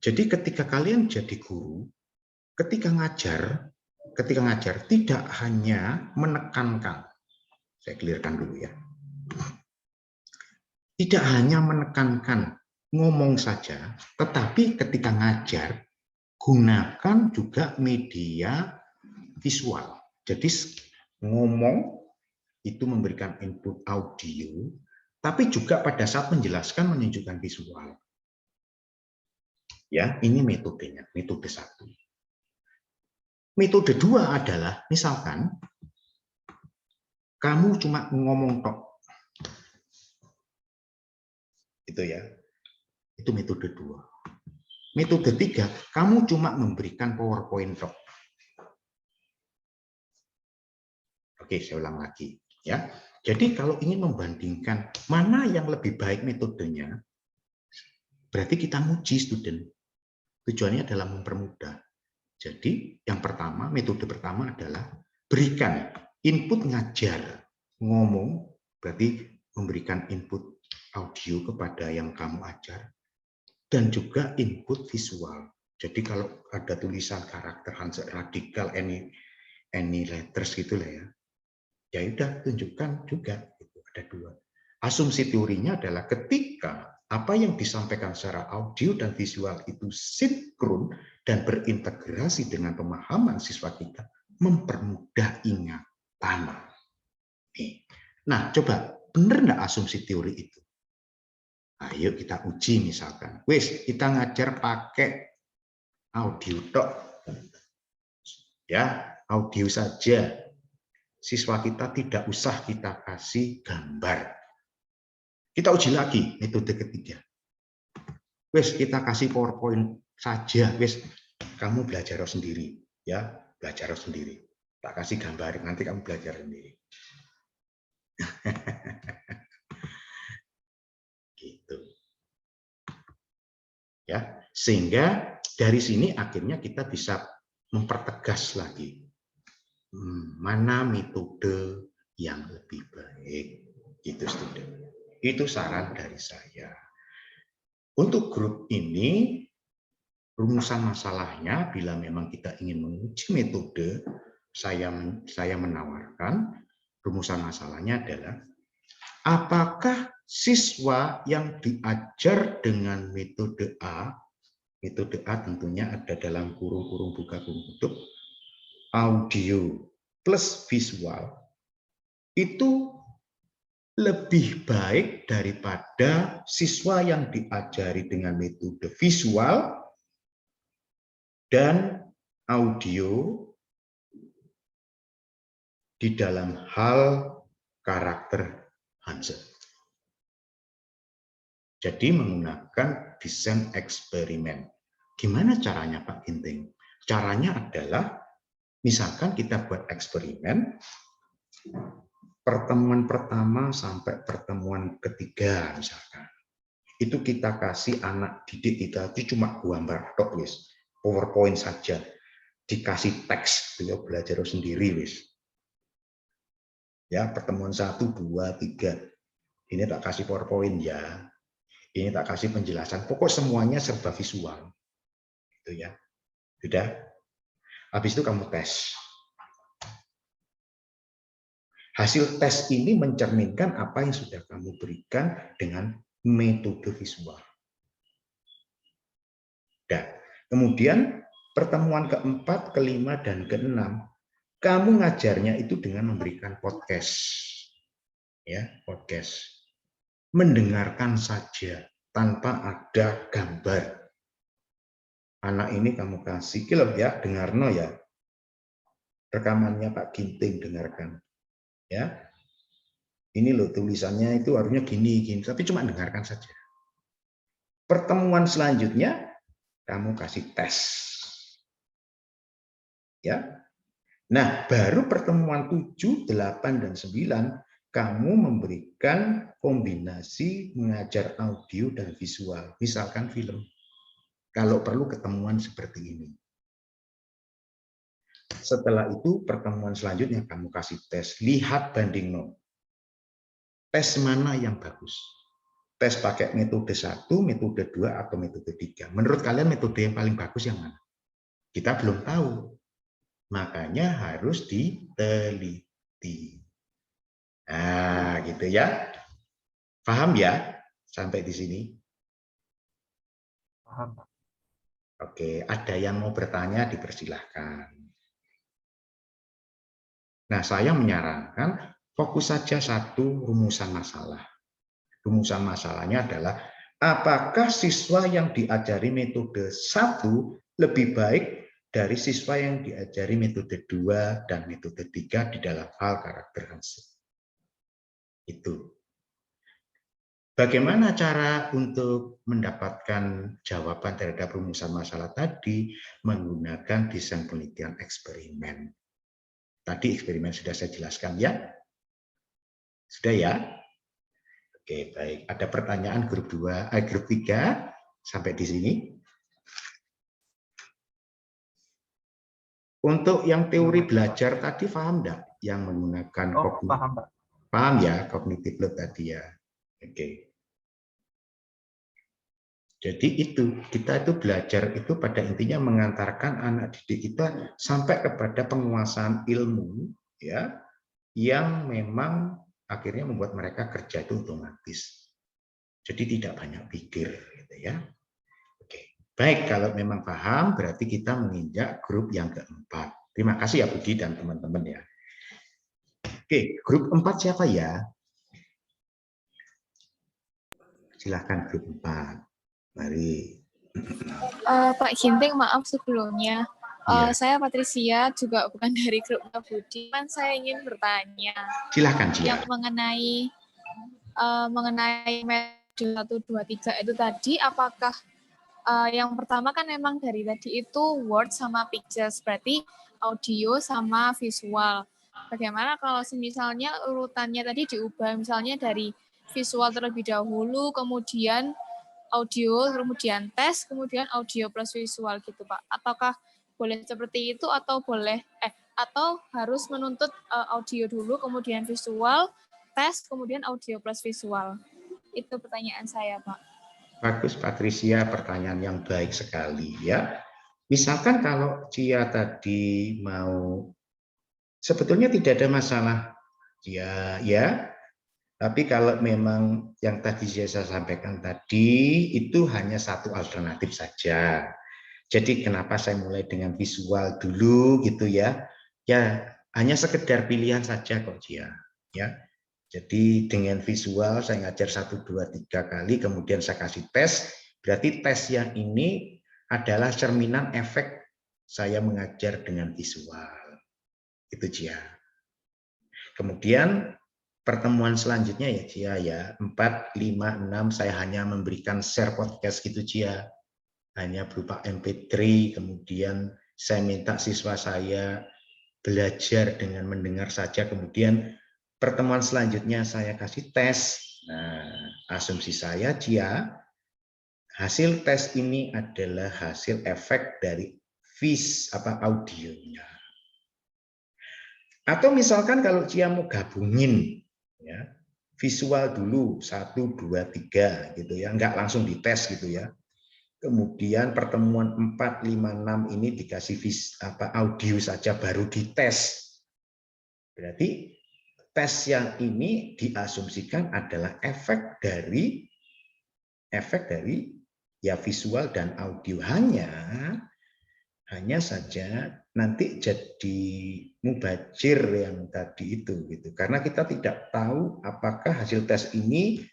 Jadi ketika kalian jadi guru, ketika ngajar tidak hanya menekankan. Saya clearkan dulu ya. Tidak hanya menekankan ngomong saja, tetapi ketika ngajar gunakan juga media visual. Jadi ngomong itu memberikan input audio, tapi juga pada saat menjelaskan menunjukkan visual. Ya, ini metodenya, metode 1. Metode 2 adalah misalkan kamu cuma ngomong tok. Itu ya. Itu metode 2. Metode 3, kamu cuma memberikan PowerPoint tok. Oke, saya ulang lagi ya. Jadi kalau ingin membandingkan mana yang lebih baik metodenya, berarti kita nguji student. Tujuannya adalah mempermudah. Jadi yang pertama, metode pertama adalah berikan input ngajar, ngomong, berarti memberikan input audio kepada yang kamu ajar, dan juga input visual. Jadi kalau ada tulisan karakter Hanse radikal, any letters gitu lah ya. Ya udah tunjukkan juga. Itu ada 2. Asumsi teorinya adalah ketika apa yang disampaikan secara audio dan visual itu sinkron dan berintegrasi dengan pemahaman siswa kita, mempermudah ingatan. Nah, coba benar nggak asumsi teori itu? Ayo kita uji misalkan. Wis, kita ngajar pakai audio tok. Ya, audio saja. Siswa kita tidak usah kita kasih gambar. Kita uji lagi metode ketiga. Wes, kita kasih PowerPoint saja. Wes, kamu belajar sendiri, ya, belajar sendiri. Tak kasih gambar, nanti kamu belajar sendiri. Gitu. Ya, sehingga dari sini akhirnya kita bisa mempertegas lagi mana metode yang lebih baik. Itu student. Itu saran dari saya. Untuk grup ini, rumusan masalahnya bila memang kita ingin menguji metode, saya menawarkan rumusan masalahnya adalah apakah siswa yang diajar dengan metode A tentunya ada dalam kurung-kurung buka kurung tutup, audio plus visual, itu lebih baik daripada siswa yang diajari dengan metode visual dan audio di dalam hal karakter Hansen. Jadi menggunakan desain eksperimen. Gimana caranya Pak Ginting? Caranya adalah misalkan kita buat eksperimen pertemuan pertama sampai pertemuan ketiga misalkan. Itu kita kasih anak didik kita itu cuma gambar tok wis, PowerPoint saja. Dikasih teks, beliau belajar sendiri wis. Ya, pertemuan 1, 2, 3. Ini tak kasih PowerPoint ya. Ini tak kasih penjelasan. Pokok semuanya serba visual. Itu ya. Sudah. Habis itu kamu tes. Hasil tes ini mencerminkan apa yang sudah kamu berikan dengan metode visual. Dan kemudian pertemuan keempat, kelima, dan keenam, kamu ngajarnya itu dengan memberikan podcast. Ya, podcast. Mendengarkan saja tanpa ada gambar. Anak ini kamu kasih, kilo ya, dengarno ya. Rekamannya Pak Ginting, dengarkan. Ya, ini loh tulisannya itu harusnya gini, tapi cuma dengarkan saja. Pertemuan selanjutnya, kamu kasih tes. Ya. Nah, baru pertemuan 7, 8, dan 9, kamu memberikan kombinasi mengajar audio dan visual, misalkan film. Kalau perlu ketemuan seperti ini. Setelah itu pertemuan selanjutnya kamu kasih tes, lihat banding no. Tes mana yang bagus? Tes pakai metode 1, metode 2, atau metode 3. Menurut kalian metode yang paling bagus yang mana? Kita belum tahu. Makanya harus diteliti. Nah, gitu ya. Paham ya sampai di sini? Paham, Pak. Oke, ada yang mau bertanya dipersilahkan. Nah, saya menyarankan fokus saja satu rumusan masalah. Rumusan masalahnya adalah apakah siswa yang diajari metode 1 lebih baik dari siswa yang diajari metode 2 dan metode 3 di dalam hal karakter Hansen. Itu. Bagaimana cara untuk mendapatkan jawaban terhadap rumusan masalah tadi? Menggunakan desain penelitian eksperimen. Tadi eksperimen sudah saya jelaskan ya? Sudah ya? Oke, baik. Ada pertanyaan grup 3 sampai di sini? Untuk yang teori belajar tadi paham enggak? Yang menggunakan paham, Pak. Paham ya, cognitive load tadi ya. Oke. Jadi itu, kita itu belajar itu pada intinya mengantarkan anak didik kita sampai kepada penguasaan ilmu ya, yang memang akhirnya membuat mereka kerja itu otomatis. Jadi tidak banyak pikir gitu ya. Oke. Baik, kalau memang paham berarti kita menginjak grup yang keempat. Terima kasih ya Budi dan teman-teman ya. Oke, grup 4 siapa ya? Silahkan grup 4. Mari. Pak Ginting, maaf sebelumnya. Saya Patricia, juga bukan dari grup Budi. Saya ingin bertanya. Silakan, Cia. Yang mengenai metode 1, 2, 3 itu tadi, apakah yang pertama kan memang dari tadi itu word sama pictures, berarti audio sama visual. Bagaimana kalau misalnya urutannya tadi diubah, misalnya dari visual terlebih dahulu, kemudian audio, kemudian tes, kemudian audio plus visual gitu, Pak? Ataukah boleh seperti itu atau atau harus menuntut audio dulu, kemudian visual, tes, kemudian audio plus visual? Itu pertanyaan saya, Pak. Bagus, Patricia, pertanyaan yang baik sekali ya. Misalkan kalau Cia tadi mau, sebetulnya tidak ada masalah ya. Tapi kalau memang yang tadi saya sampaikan tadi itu hanya satu alternatif saja. Jadi kenapa saya mulai dengan visual dulu gitu ya? Ya hanya sekedar pilihan saja kok Cia. Ya. Jadi dengan visual saya ngajar 1, 2, 3 kali, kemudian saya kasih tes. Berarti tes yang ini adalah cerminan efek saya mengajar dengan visual. Itu Cia. Kemudian pertemuan selanjutnya ya Cia ya, 4, 5, 6 saya hanya memberikan share podcast gitu Cia. Hanya berupa MP3, kemudian saya minta siswa saya belajar dengan mendengar saja, kemudian pertemuan selanjutnya saya kasih tes. Nah, asumsi saya Cia, hasil tes ini adalah hasil efek dari audionya. Atau misalkan kalau Cia mau gabungin ya, visual dulu 1, 2, 3 gitu ya, enggak langsung dites gitu ya. Kemudian pertemuan 4, 5, 6 ini dikasih audio saja baru dites. Berarti tes yang ini diasumsikan adalah efek dari ya visual dan audio, hanya saja nanti jadi mubajir yang tadi itu gitu, karena kita tidak tahu apakah hasil tes ini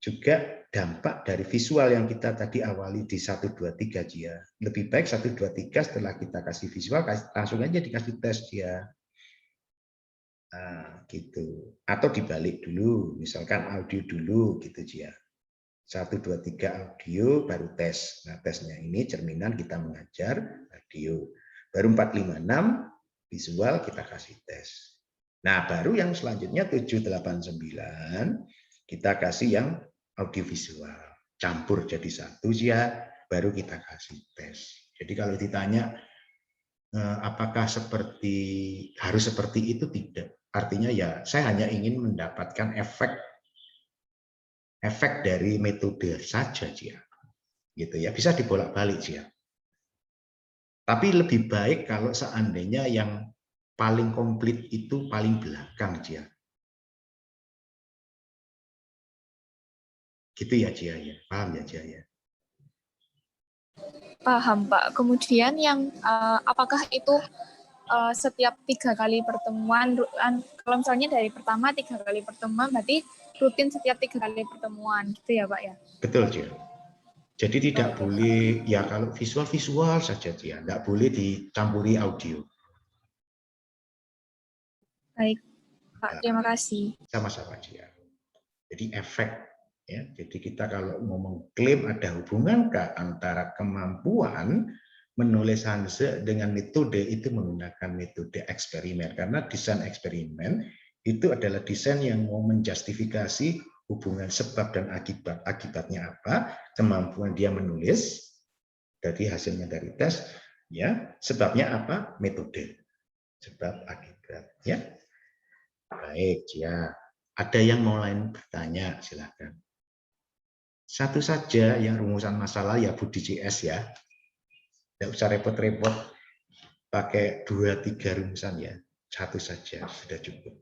juga dampak dari visual yang kita tadi awali di 1, 2, 3 Cia. Lebih baik 1, 2, 3 setelah kita kasih visual langsung aja dikasih tes Cia. Nah, gitu. Atau dibalik dulu, misalkan audio dulu gitu Cia. 1, 2, 3 audio baru tes. Nah, tesnya ini cerminan kita mengajar audio. Baru 4, 5, 6 visual kita kasih tes. Nah, baru yang selanjutnya 7, 8, 9 kita kasih yang audiovisual. Campur jadi satu ya, baru kita kasih tes. Jadi kalau ditanya apakah harus seperti itu, tidak. Artinya ya saya hanya ingin mendapatkan efek dari metode saja Cia. Gitu ya, bisa dibolak-balik Cia. Tapi lebih baik kalau seandainya yang paling komplit itu paling belakang Cia. Gitu ya Cia ya, paham ya Cia ya? Paham Pak. Kemudian yang apakah itu setiap 3 kali pertemuan, kalau misalnya dari pertama 3 kali pertemuan berarti rutin setiap 3 kali pertemuan gitu ya Pak ya? Betul Cia. Jadi tidak boleh ya, kalau visual saja Cia, tidak boleh dicampuri audio. Baik Pak, terima kasih. Sama-sama Cia. Jadi efek ya. Jadi kita kalau mau mengklaim ada hubungan antara kemampuan menulis Hanse dengan metode, itu menggunakan metode eksperimen, karena desain eksperimen itu adalah desain yang mau menjustifikasi hubungan sebab dan akibat. Akibatnya apa? Kemampuan dia menulis, jadi hasilnya dari tes, ya. Sebabnya apa? Metode. Sebab akibat, ya. Baik, ya. Ada yang mau lain bertanya, silakan. Satu saja yang rumusan masalah ya Budi CS ya. Tidak usah repot-repot pakai 2, 3 rumusan ya. Satu saja sudah cukup.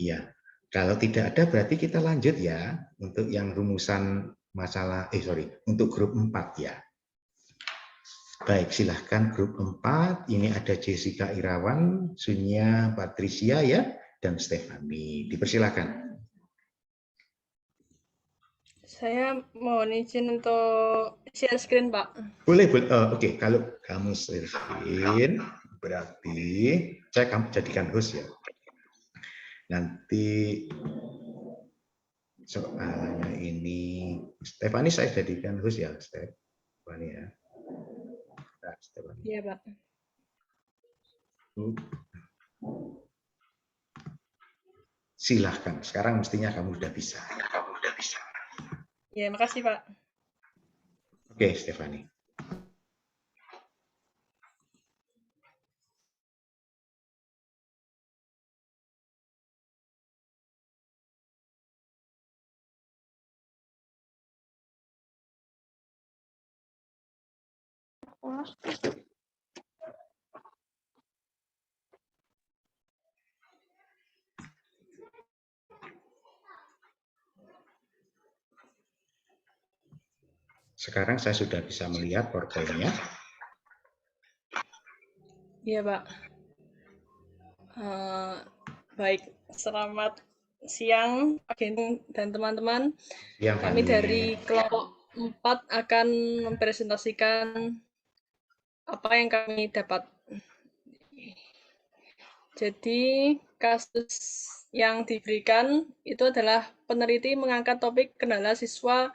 Iya. Kalau tidak ada berarti kita lanjut ya untuk yang rumusan masalah untuk grup 4 ya. Baik, silahkan grup 4. Ini ada Jessica Irawan, Sunya Patricia ya, dan Stefani. Dipersilakan. Saya mohon izin untuk share screen, Pak. Boleh, boleh. Oke, kalau kamu share screen, berarti saya kamu jadikan host ya. Nanti soalnya ini, Stefani saya jadikan host ya, Stefani ya. Nah, Stefani. Iya, Pak. Silahkan, sekarang mestinya kamu sudah bisa. Ya, makasih, Pak. Oke, Stefani. Sekarang saya sudah bisa melihat PowerPoint-nya. Iya, Pak. Baik, selamat siang, Pak dan teman-teman. Siang, Kami Fani. dari kelompok 4 akan mempresentasikan apa yang kami dapat. Jadi, kasus yang diberikan itu adalah peneliti mengangkat topik kendala siswa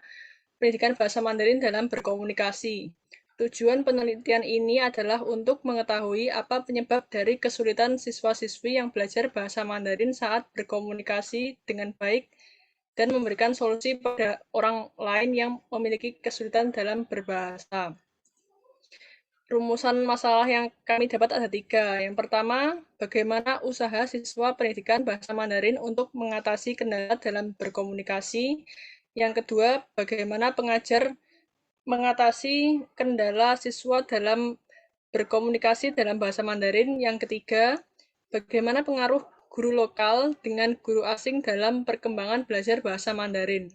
pendidikan bahasa Mandarin dalam berkomunikasi. Tujuan penelitian ini adalah untuk mengetahui apa penyebab dari kesulitan siswa-siswi yang belajar bahasa Mandarin saat berkomunikasi dengan baik dan memberikan solusi pada orang lain yang memiliki kesulitan dalam berbahasa. Rumusan masalah yang kami dapat ada 3. Yang pertama, bagaimana usaha siswa pendidikan bahasa Mandarin untuk mengatasi kendala dalam berkomunikasi. Yang kedua, bagaimana pengajar mengatasi kendala siswa dalam berkomunikasi dalam bahasa Mandarin. Yang ketiga, bagaimana pengaruh guru lokal dengan guru asing dalam perkembangan belajar bahasa Mandarin.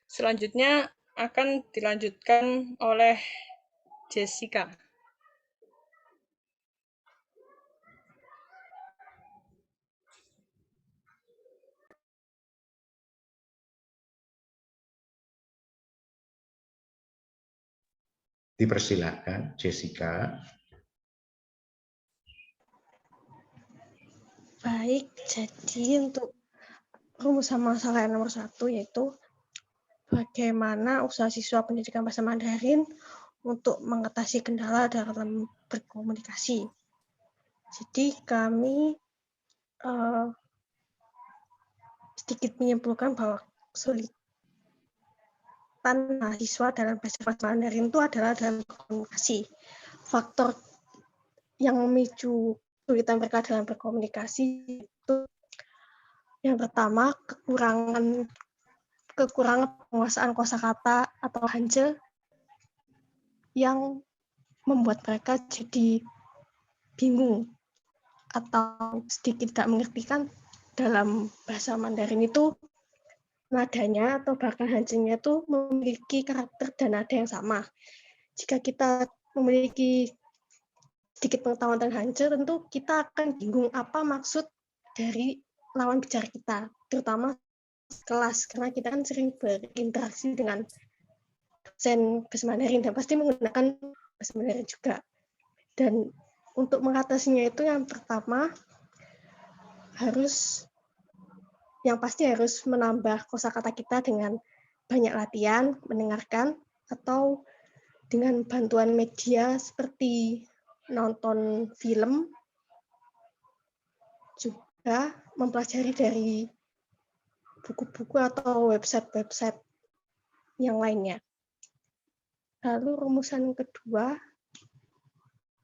Selanjutnya akan dilanjutkan oleh Jessica. Dipersilakan, Jessica. Baik, jadi untuk rumusan masalah yang nomor 1 yaitu bagaimana usaha siswa pendidikan bahasa Mandarin untuk mengatasi kendala dalam berkomunikasi. Jadi kami sedikit menyimpulkan bahwa kesulitan mahasiswa dalam belajar bahasa Mandarin itu adalah dalam berkomunikasi. Faktor yang memicu kesulitan mereka dalam berkomunikasi itu yang pertama kekurangan penguasaan kosakata atau Hanja yang membuat mereka jadi bingung atau sedikit tidak mengerti kan dalam bahasa Mandarin itu nadanya atau bahkan Hanjanya itu memiliki karakter dan nada yang sama. Jika kita memiliki sedikit pengetahuan tentang Hanja, tentu kita akan bingung apa maksud dari lawan bicara kita, terutama kelas, karena kita kan sering berinteraksi dengan dosen bahasa Mandarin dan pasti menggunakan bahasa Mandarin juga. Dan untuk mengatasinya itu yang pertama yang pasti harus menambah kosakata kita dengan banyak latihan, mendengarkan, atau dengan bantuan media seperti nonton film, juga mempelajari dari buku-buku atau website-website yang lainnya. Lalu rumusan kedua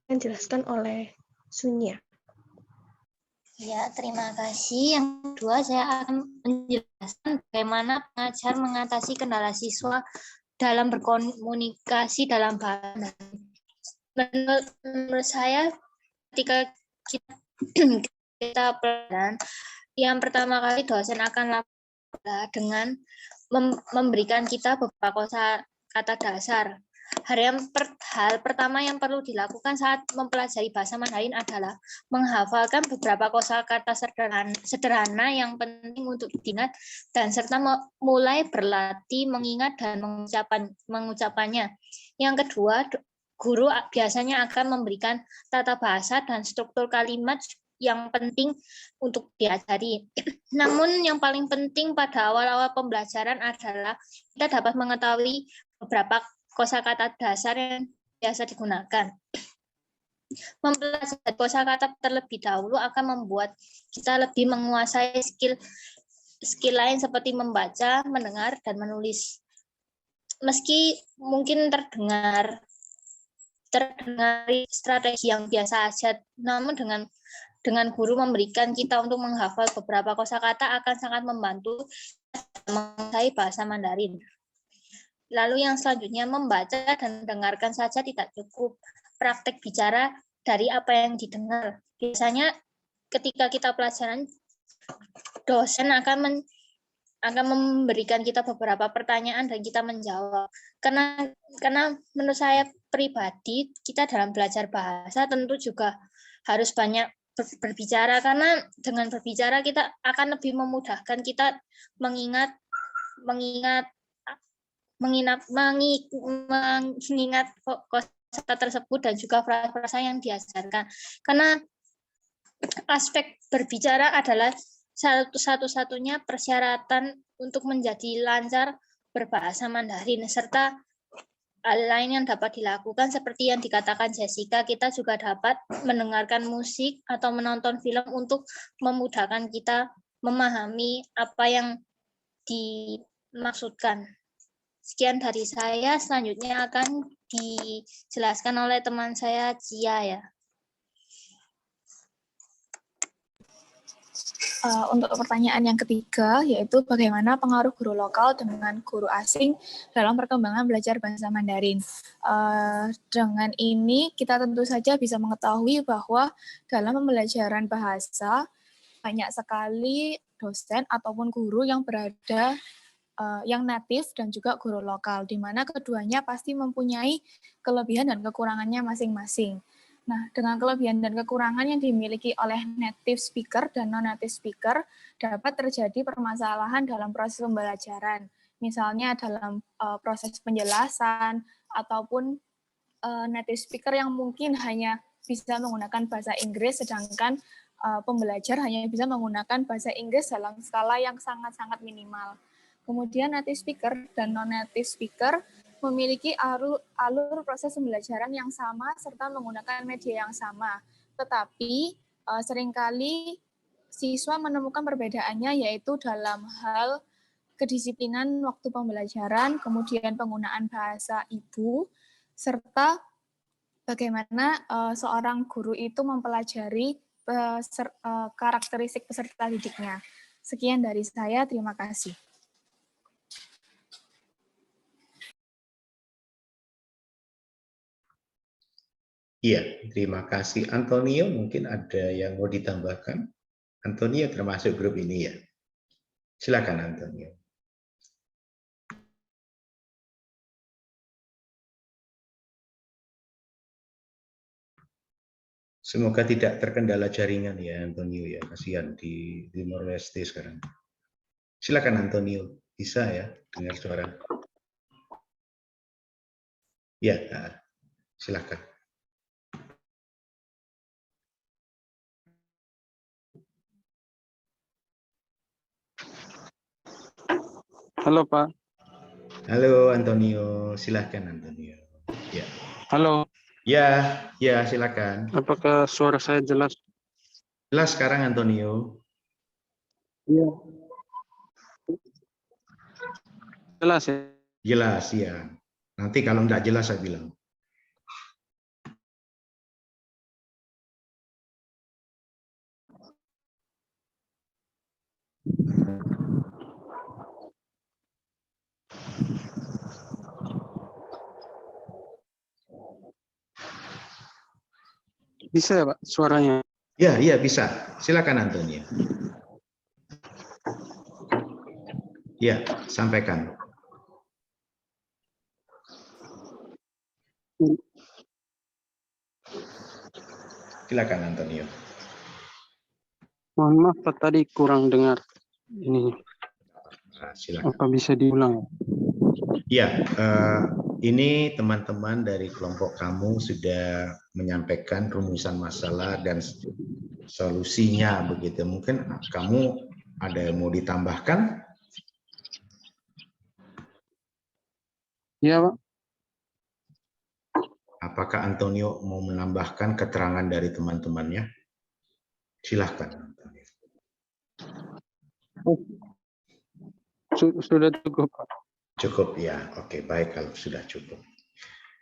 yang dijelaskan oleh Sunya. Ya, terima kasih. Yang kedua, saya akan menjelaskan bagaimana pengajar mengatasi kendala siswa dalam berkomunikasi dalam bahasa. Menurut saya, ketika kita pelajaran, yang pertama kali dosen akan lakukan dengan memberikan kita beberapa kosakata dasar. Hal pertama yang perlu dilakukan saat mempelajari bahasa Mandarin adalah menghafalkan beberapa kosakata sederhana yang penting untuk diingat dan serta mulai berlatih mengingat dan mengucapkannya. Yang kedua, guru biasanya akan memberikan tata bahasa dan struktur kalimat yang penting untuk diajari. Namun yang paling penting pada awal-awal pembelajaran adalah kita dapat mengetahui beberapa kosakata dasar yang biasa digunakan. Mempelajari kosakata terlebih dahulu akan membuat kita lebih menguasai skill lain seperti membaca, mendengar, dan menulis. Meski mungkin terdengar strategi yang biasa saja, namun dengan guru memberikan kita untuk menghafal beberapa kosakata akan sangat membantu menguasai bahasa Mandarin. Lalu yang selanjutnya, membaca dan mendengarkan saja tidak cukup. Praktek bicara dari apa yang didengar. Biasanya ketika kita pelajaran, dosen akan memberikan kita beberapa pertanyaan dan kita menjawab. Karena menurut saya pribadi, kita dalam belajar bahasa tentu juga harus banyak berbicara, karena dengan berbicara kita akan lebih memudahkan kita mengingat kosakata tersebut dan juga frasa yang diajarkan. Karena aspek berbicara adalah satu-satunya persyaratan untuk menjadi lancar berbahasa Mandarin, serta hal lain yang dapat dilakukan seperti yang dikatakan Jessica, kita juga dapat mendengarkan musik atau menonton film untuk memudahkan kita memahami apa yang dimaksudkan. Sekian dari saya, selanjutnya akan dijelaskan oleh teman saya, Cia ya. Untuk pertanyaan yang ketiga, yaitu bagaimana pengaruh guru lokal dengan guru asing dalam perkembangan belajar bahasa Mandarin. Dengan ini, kita tentu saja bisa mengetahui bahwa dalam pembelajaran bahasa, banyak sekali dosen ataupun guru yang berada yang natif dan juga guru lokal, di mana keduanya pasti mempunyai kelebihan dan kekurangannya masing-masing. Nah, dengan kelebihan dan kekurangan yang dimiliki oleh native speaker dan non-native speaker, dapat terjadi permasalahan dalam proses pembelajaran. Misalnya dalam proses penjelasan, ataupun native speaker yang mungkin hanya bisa menggunakan bahasa Inggris, sedangkan pembelajar hanya bisa menggunakan bahasa Inggris dalam skala yang sangat-sangat minimal. Kemudian native speaker dan non-native speaker memiliki alur proses pembelajaran yang sama serta menggunakan media yang sama. Tetapi seringkali siswa menemukan perbedaannya, yaitu dalam hal kedisiplinan waktu pembelajaran, kemudian penggunaan bahasa ibu, serta bagaimana seorang guru itu mempelajari karakteristik peserta didiknya. Sekian dari saya, terima kasih. Iya, terima kasih. Antonio, mungkin ada yang mau ditambahkan? Antonio termasuk grup ini ya. Silakan Antonio. Semoga tidak terkendala jaringan ya Antonio ya. Kasihan di Timor Leste sekarang. Silakan Antonio, bisa ya dengar suara? Ya, silakan. Halo Pak. Halo Antonio, silakan Antonio. Ya. Halo. Ya, ya silakan. Apakah suara saya jelas? Jelas sekarang Antonio. Iya. Jelas ya? Jelas ya. Nanti kalau enggak jelas saya bilang. Bisa ya Pak suaranya? Ya, iya bisa. Silakan Antonio. Ya, sampaikan. Silakan Antonio. Mohon maaf Pak, tadi kurang dengar ini. Silakan. Apa bisa diulang? Ya, ini teman-teman dari kelompok kamu sudah menyampaikan rumusan masalah dan solusinya begitu. Mungkin kamu ada yang mau ditambahkan? Iya, Pak. Apakah Antonio mau menambahkan keterangan dari teman-temannya? Silahkan. Sudah cukup, Pak. Cukup ya, oke baik kalau sudah cukup.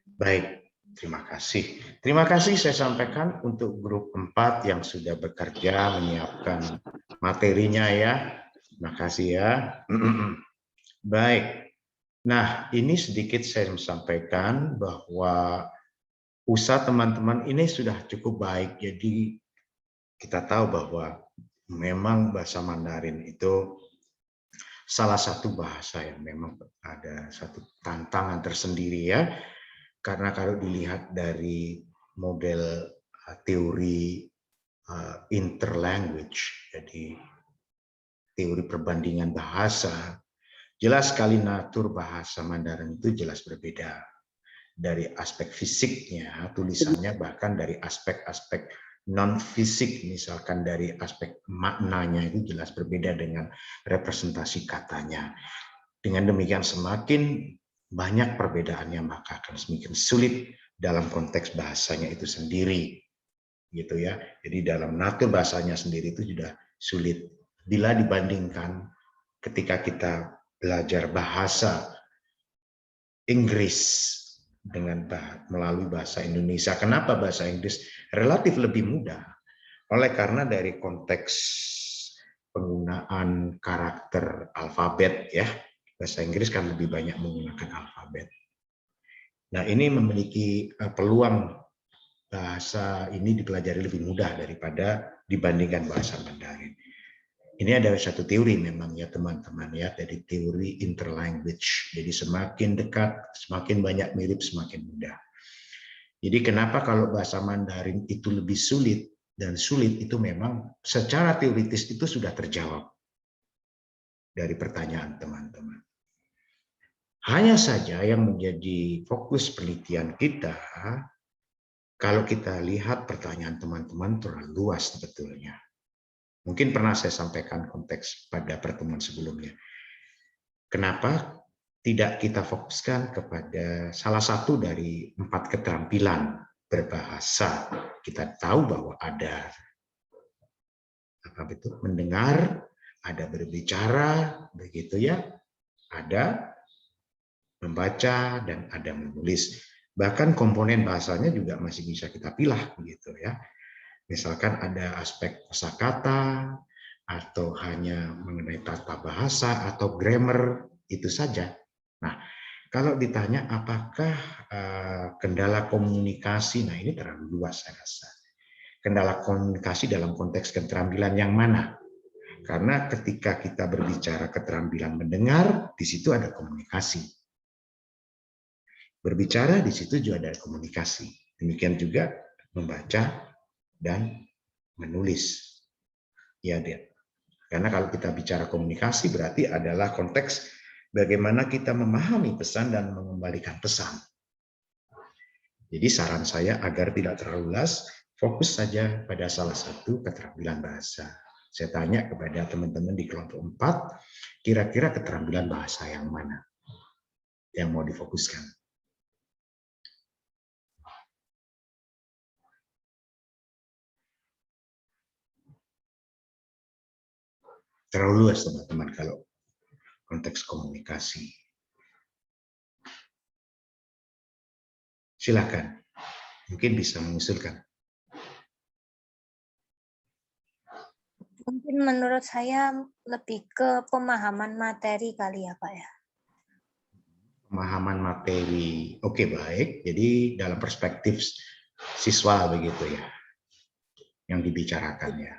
Baik, terima kasih. Terima kasih saya sampaikan untuk grup 4 yang sudah bekerja menyiapkan materinya ya. Terima kasih ya. Baik, nah ini sedikit saya sampaikan bahwa usaha teman-teman ini sudah cukup baik. Jadi kita tahu bahwa memang bahasa Mandarin itu salah satu bahasa yang memang ada satu tantangan tersendiri ya, karena kalau dilihat dari model teori interlanguage, jadi teori perbandingan bahasa, jelas sekali natur bahasa Mandarin itu jelas berbeda dari aspek fisiknya, tulisannya, bahkan dari aspek-aspek non-fisik, misalkan dari aspek maknanya itu jelas berbeda dengan representasi katanya. Dengan demikian semakin banyak perbedaannya maka akan semakin sulit dalam konteks bahasanya itu sendiri, gitu ya. Jadi dalam natur bahasanya sendiri itu sudah sulit bila dibandingkan ketika kita belajar bahasa Inggris dengan melalui bahasa Indonesia. Kenapa bahasa Inggris relatif lebih mudah? Oleh karena dari konteks penggunaan karakter alfabet ya, bahasa Inggris kan lebih banyak menggunakan alfabet. Nah, ini memiliki peluang bahasa ini dipelajari lebih mudah daripada dibandingkan bahasa Mandarin. Ini adalah satu teori memang ya teman-teman ya, dari teori interlanguage. Jadi semakin dekat, semakin banyak mirip, semakin mudah. Jadi kenapa kalau bahasa Mandarin itu lebih sulit dan sulit itu memang secara teoritis itu sudah terjawab dari pertanyaan teman-teman. Hanya saja yang menjadi fokus penelitian kita, kalau kita lihat pertanyaan teman-teman terlalu luas sebetulnya. Mungkin pernah saya sampaikan konteks pada pertemuan sebelumnya. Kenapa tidak kita fokuskan kepada salah satu dari 4 keterampilan berbahasa? Kita tahu bahwa ada mendengar, ada berbicara, begitu ya, ada membaca dan ada menulis. Bahkan komponen bahasanya juga masih bisa kita pilih, begitu ya. Misalkan ada aspek kosakata, atau hanya mengenai tata bahasa, atau grammar, itu saja. Nah, kalau ditanya apakah kendala komunikasi, nah ini terlalu luas saya rasa. Kendala komunikasi dalam konteks keterampilan yang mana? Karena ketika kita berbicara keterampilan mendengar, di situ ada komunikasi. Berbicara, di situ juga ada komunikasi. Demikian juga membaca dan menulis. Ya, Dek. Karena kalau kita bicara komunikasi berarti adalah konteks bagaimana kita memahami pesan dan mengembalikan pesan. Jadi saran saya agar tidak terlalu luas, fokus saja pada salah satu keterampilan bahasa. Saya tanya kepada teman-teman di kelompok 4, kira-kira keterampilan bahasa yang mana yang mau difokuskan? Terlalu luas teman-teman kalau konteks komunikasi. Silakan, mungkin bisa mengusulkan. Mungkin menurut saya lebih ke pemahaman materi kali ya Pak ya. Pemahaman materi, oke baik. Jadi dalam perspektif siswa begitu ya, yang dibicarakan ya.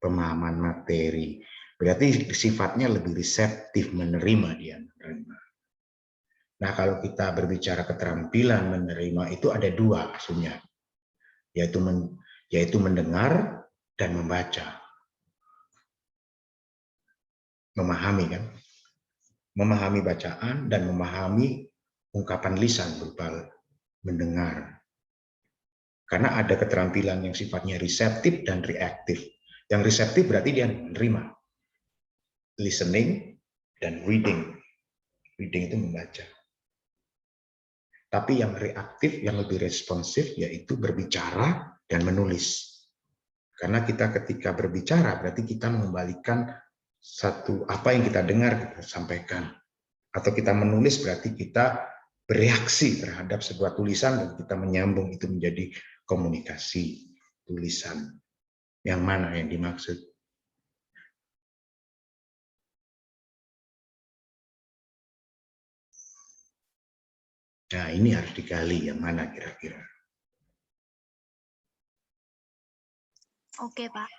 Pemahaman materi, berarti sifatnya lebih reseptif, menerima dia. Nah, kalau kita berbicara keterampilan menerima itu ada dua maksudnya, yaitu mendengar dan membaca. Memahami kan? Memahami bacaan dan memahami ungkapan lisan berupa mendengar. Karena ada keterampilan yang sifatnya reseptif dan reaktif. Yang reseptif berarti dia menerima. Listening dan reading. Reading itu membaca. Tapi yang reaktif, yang lebih responsif, yaitu berbicara dan menulis. Karena kita ketika berbicara, berarti kita mengembalikan satu apa yang kita dengar, kita sampaikan. Atau kita menulis, berarti kita bereaksi terhadap sebuah tulisan, dan kita menyambung itu menjadi komunikasi tulisan. Yang mana yang dimaksud? Nah, ini harus digali yang mana kira-kira. Oke, Pak.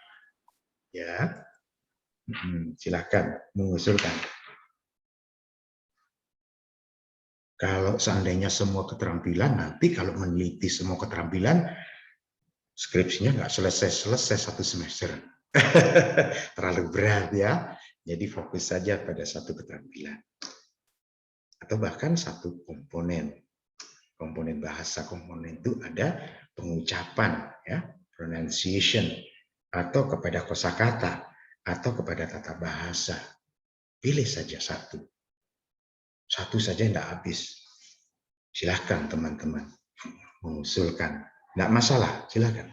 Ya, silakan mengusulkan. Kalau seandainya semua keterampilan, nanti kalau meneliti semua keterampilan, skripsinya nggak selesai satu semester. Terlalu berat ya. Jadi fokus saja pada satu keterampilan. Atau bahkan satu komponen. Komponen bahasa, komponen itu ada pengucapan, ya, pronunciation, atau kepada kosakata, atau kepada tata bahasa. Pilih saja satu. Satu saja tidak habis. Silahkan teman-teman mengusulkan. Tidak masalah, silahkan.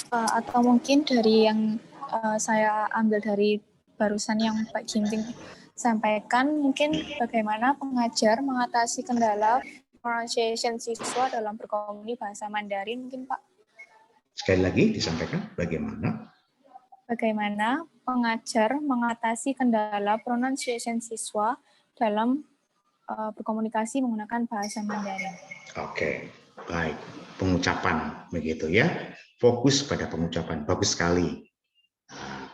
Atau mungkin dari yang saya ambil dari barusan yang Pak Ginting sampaikan, mungkin bagaimana pengajar mengatasi kendala pronunciation siswa dalam berkomunikasi bahasa Mandarin, mungkin Pak? Sekali lagi disampaikan bagaimana? Bagaimana pengajar mengatasi kendala pronunciation siswa dalam berkomunikasi menggunakan bahasa Mandarin. Oke, baik. Pengucapan begitu ya. Fokus pada pengucapan. Bagus sekali.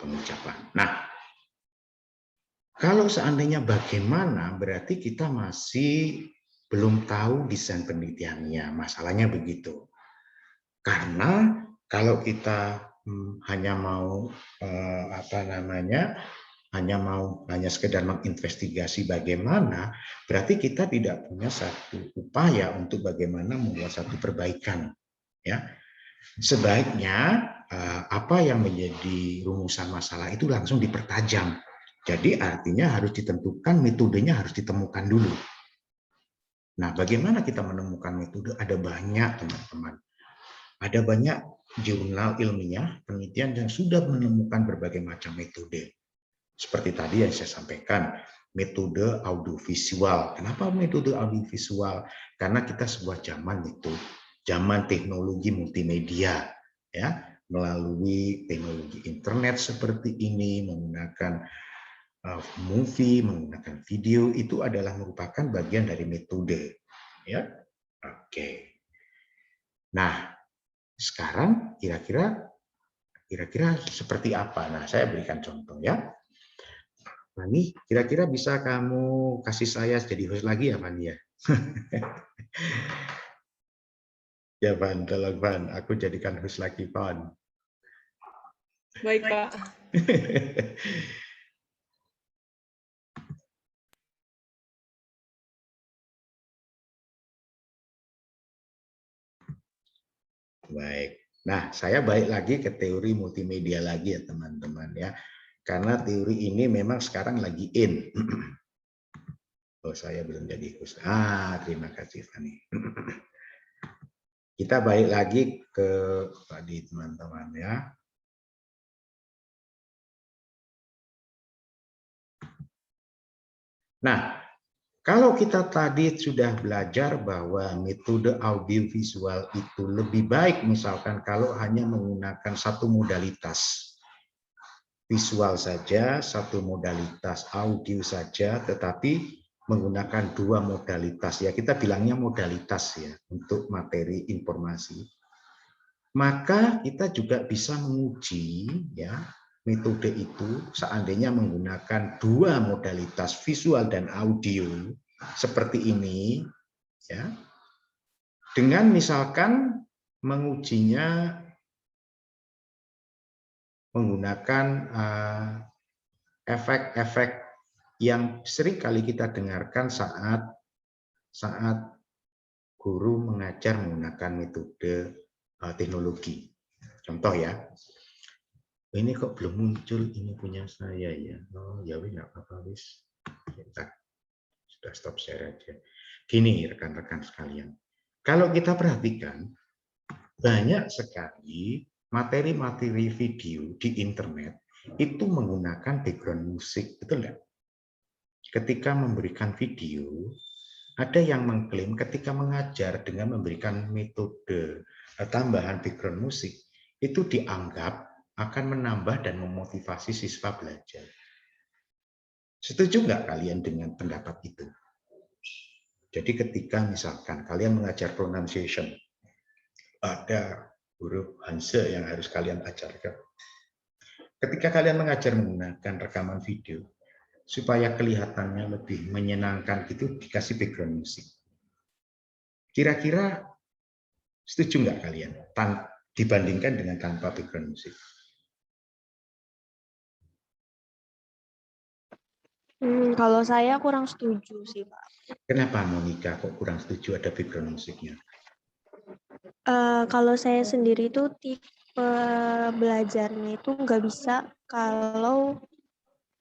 Pengucapan. Nah, kalau seandainya bagaimana, berarti kita masih belum tahu desain penelitiannya. Masalahnya begitu. Karena kalau kita hanya mau hanya sekedar menginvestigasi bagaimana, berarti kita tidak punya satu upaya untuk bagaimana membuat satu perbaikan. Ya, sebaiknya apa yang menjadi rumusan masalah itu langsung dipertajam. Jadi artinya harus ditentukan metodenya, harus ditemukan dulu. Nah, bagaimana kita menemukan metode? Ada banyak teman-teman. Ada banyak jurnal ilmiah, penelitian yang sudah menemukan berbagai macam metode. Seperti tadi yang saya sampaikan, metode audiovisual. Kenapa metode audiovisual? Karena kita sebuah zaman itu, zaman teknologi multimedia, ya, melalui teknologi internet seperti ini, menggunakan movie, menggunakan video, itu adalah merupakan bagian dari metode. Ya, oke. Nah, sekarang kira-kira seperti apa? Nah, saya berikan contoh ya. Fani, kira-kira bisa kamu kasih saya jadi host lagi ya, Fani ya? Ya, Van, tolong Van, aku jadikan host lagi, Van. Baik, Pak. Baik. Nah, saya balik lagi ke teori multimedia lagi ya, teman-teman ya. Karena teori ini memang sekarang lagi in. Oh, saya belum jadi host. Terima kasih, Fani. Kita balik lagi ke tadi, teman-teman ya. Nah, kalau kita tadi sudah belajar bahwa metode audiovisual itu lebih baik misalkan kalau hanya menggunakan satu modalitas visual saja, satu modalitas audio saja, tetapi menggunakan dua modalitas, ya kita bilangnya modalitas ya untuk materi informasi, maka kita juga bisa menguji ya metode itu seandainya menggunakan dua modalitas visual dan audio seperti ini, ya, dengan misalkan mengujinya menggunakan efek-efek yang sering kali kita dengarkan saat guru mengajar menggunakan metode teknologi. Contoh ya, ini kok belum muncul, ini punya saya ya. Oh ya wis nggak apa-apa wis. Kita sudah stop share aja. Gini rekan-rekan sekalian, kalau kita perhatikan banyak sekali materi-materi video di internet itu menggunakan background musik, betul nggak? Ketika memberikan video, ada yang mengklaim ketika mengajar dengan memberikan metode tambahan background musik, itu dianggap akan menambah dan memotivasi siswa belajar. Setuju nggak kalian dengan pendapat itu? Jadi ketika misalkan kalian mengajar pronunciation, ada huruf Hanse yang harus kalian ajarkan. Ketika kalian mengajar menggunakan rekaman video, supaya kelihatannya lebih menyenangkan gitu, dikasih background musik. Kira-kira setuju nggak kalian dibandingkan dengan tanpa background musik? Kalau saya kurang setuju sih, Pak. Kenapa Monica kok kurang setuju ada background musiknya? Kalau saya sendiri itu tipe belajarnya itu nggak bisa kalau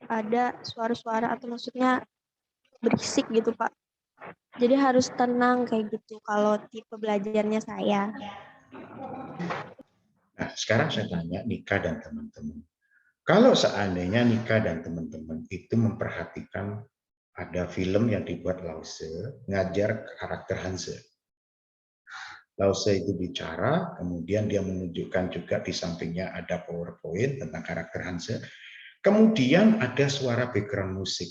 ada suara-suara atau maksudnya berisik gitu, Pak. Jadi harus tenang kayak gitu kalau tipe belajarnya saya. Nah, sekarang saya tanya Nika dan teman-teman. Kalau seandainya Nika dan teman-teman itu memperhatikan ada film yang dibuat Lause, ngajar karakter Hanse. Lause itu bicara, kemudian dia menunjukkan juga di sampingnya ada PowerPoint tentang karakter Hanse. Kemudian ada suara background musik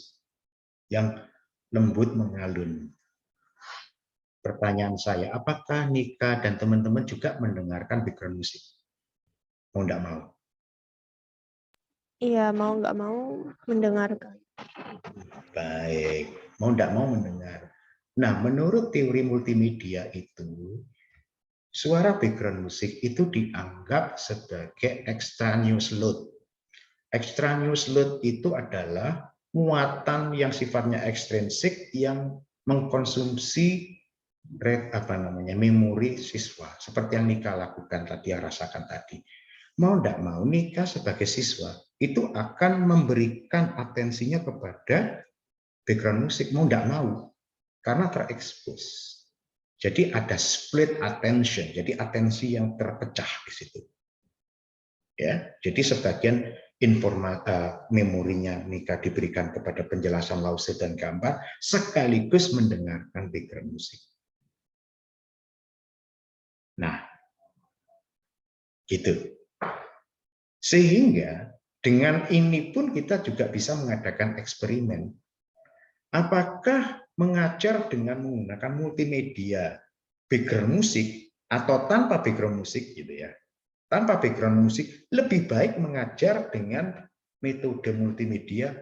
yang lembut mengalun. Pertanyaan saya, apakah Nika dan teman-teman juga mendengarkan background musik? Mau enggak mau? Iya, mau nggak mau mendengarkan. Baik, mau enggak mau mendengar. Nah, menurut teori multimedia itu, suara background musik itu dianggap sebagai extraneous load. Extraneous load itu adalah muatan yang sifatnya ekstrinsik yang mengkonsumsi memori siswa, seperti yang Nika lakukan tadi, yang rasakan tadi. Mau enggak mau Nika sebagai siswa itu akan memberikan atensinya kepada background musik, mau enggak mau, karena terekspos. Jadi ada split attention, jadi atensi yang terpecah di situ. Ya, jadi sebagian memorinya Nika diberikan kepada penjelasan Lause dan gambar, sekaligus mendengarkan background musik. Nah, gitu. Sehingga dengan ini pun kita juga bisa mengadakan eksperimen. Apakah mengajar dengan menggunakan multimedia background musik atau tanpa background musik gitu ya. Tanpa background musik lebih baik mengajar dengan metode multimedia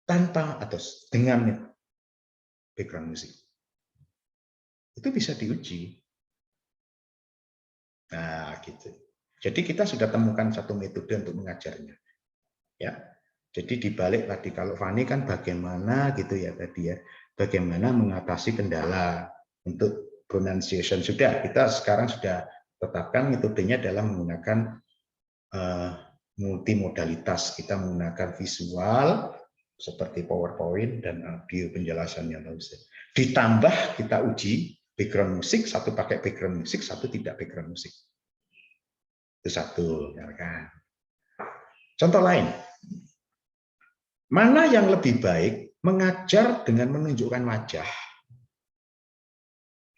tanpa atau dengan background musik. Itu bisa diuji. Nah, gitu. Jadi kita sudah temukan satu metode untuk mengajarnya. Ya. Jadi dibalik tadi kalau Fani kan bagaimana gitu ya tadi ya. Bagaimana mengatasi kendala untuk pronunciation sudah, kita sekarang sudah tetapkan metodenya dalam menggunakan multimodalitas. Kita menggunakan visual seperti PowerPoint dan audio penjelasannya Lause. Ditambah kita uji background musik, satu pakai background musik, satu tidak background musik. Itu satu, ya kan? Contoh lain, mana yang lebih baik mengajar dengan menunjukkan wajah,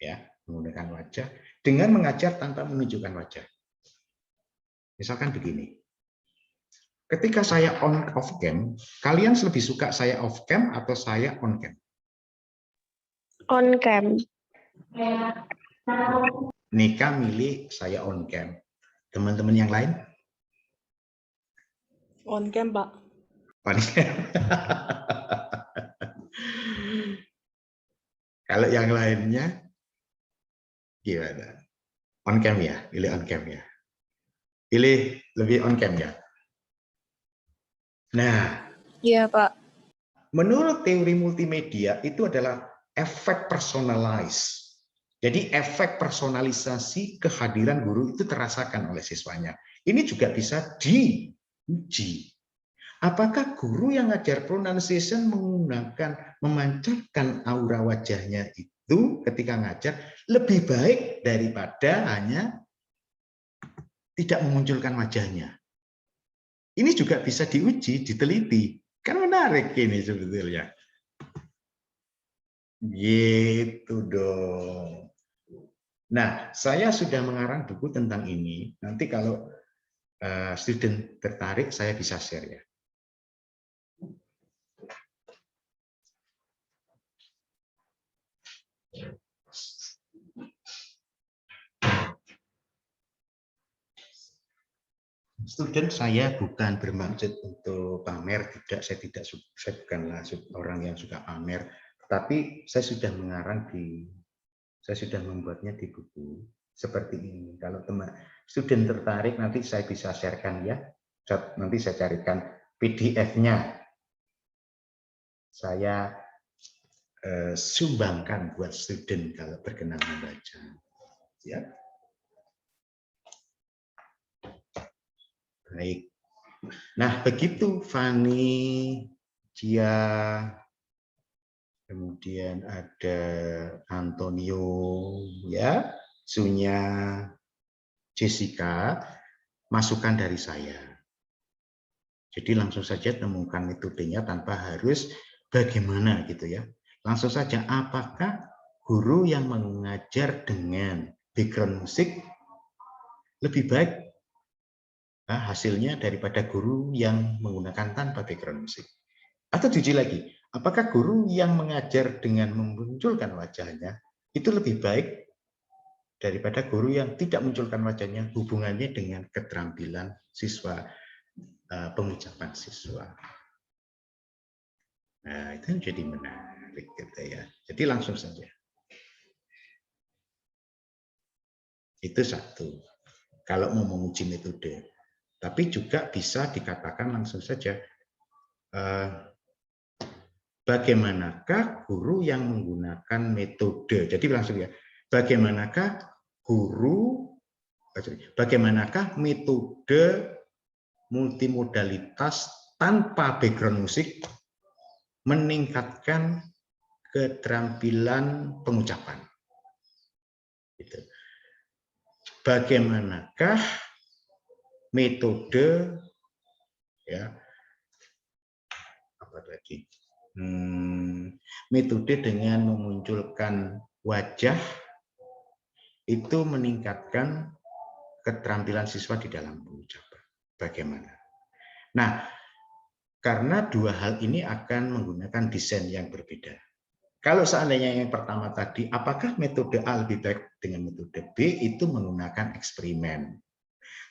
ya, menggunakan wajah, dengan mengajar tanpa menunjukkan wajah. Misalkan begini, ketika saya on off cam, kalian lebih suka saya off cam atau saya on cam? On cam. Nika milih saya on cam. Teman-teman yang lain? On cam, Pak. On cam. Kalau yang lainnya gimana? On cam ya, pilih on cam ya. Pilih lebih on cam ya. Nah, Iya, Pak. menurut teori multimedia itu adalah efek personalize. Jadi efek personalisasi kehadiran guru itu terasakan oleh siswanya. Ini juga bisa diuji. Apakah guru yang ngajar pronunciation memancarkan aura wajahnya itu ketika ngajar lebih baik daripada hanya tidak memunculkan wajahnya? Ini juga bisa diuji, diteliti. Kan menarik ini sebetulnya. Gitu dong. Nah, saya sudah mengarang buku tentang ini. Nanti kalau student tertarik, saya bisa share ya. Student saya bukan bermaksud untuk pamer, tidak. Saya bukanlah orang yang suka pamer. Tapi saya sudah saya sudah membuatnya di buku seperti ini. Kalau teman student tertarik, nanti saya bisa sharekan ya. Nanti saya carikan PDF-nya. Saya sumbangkan buat student kalau berkenan membaca. Ya. Baik. Nah, begitu Fani, Gia, kemudian ada Antonio, ya, Sunya, Jessica, masukan dari saya. Jadi langsung saja temukan metodenya tanpa harus bagaimana gitu ya. Langsung saja, apakah guru yang mengajar dengan background musik lebih baik hasilnya daripada guru yang menggunakan tanpa background musik? Atau diuji lagi, apakah guru yang mengajar dengan memunculkan wajahnya itu lebih baik daripada guru yang tidak memunculkan wajahnya, hubungannya dengan keterampilan siswa, pengucapan siswa? Nah, itu jadi menarik gitu ya. Jadi langsung saja. Itu satu. Kalau mau menguji metode. Tapi juga bisa dikatakan langsung saja, bagaimanakah guru yang menggunakan metode. Jadi langsung ya, bagaimanakah metode multimodalitas tanpa background musik meningkatkan keterampilan pengucapan. Gitu. Bagaimanakah metode ya apa lagi metode dengan memunculkan wajah itu meningkatkan keterampilan siswa di dalam pengucapan. Bagaimana? Nah, karena dua hal ini akan menggunakan desain yang berbeda. Kalau seandainya yang pertama tadi, apakah metode A lebih baik dengan metode B, itu menggunakan eksperimen.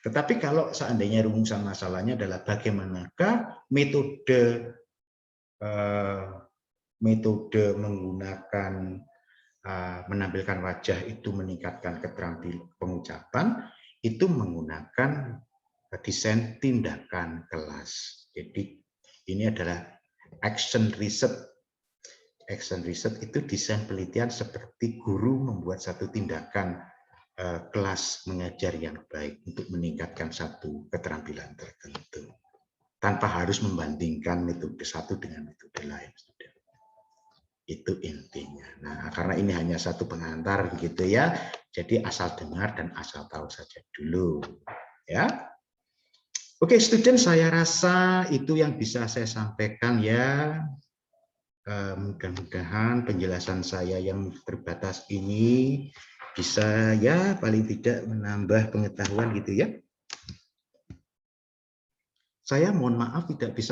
Tetapi kalau seandainya rumusan masalahnya adalah bagaimanakah metode menggunakan menampilkan wajah itu meningkatkan keterampilan pengucapan, itu menggunakan desain tindakan kelas. Jadi ini adalah action research. Action research itu desain penelitian seperti guru membuat satu tindakan kelas mengajar yang baik untuk meningkatkan satu keterampilan tertentu tanpa harus membandingkan metode satu dengan metode lain. Itu intinya. Nah, karena ini hanya satu pengantar begitu ya, jadi asal dengar dan asal tahu saja dulu ya. Oke, student, saya rasa itu yang bisa saya sampaikan ya. Mudah-mudahan penjelasan saya yang terbatas ini bisa ya paling tidak menambah pengetahuan gitu ya. Saya mohon maaf tidak bisa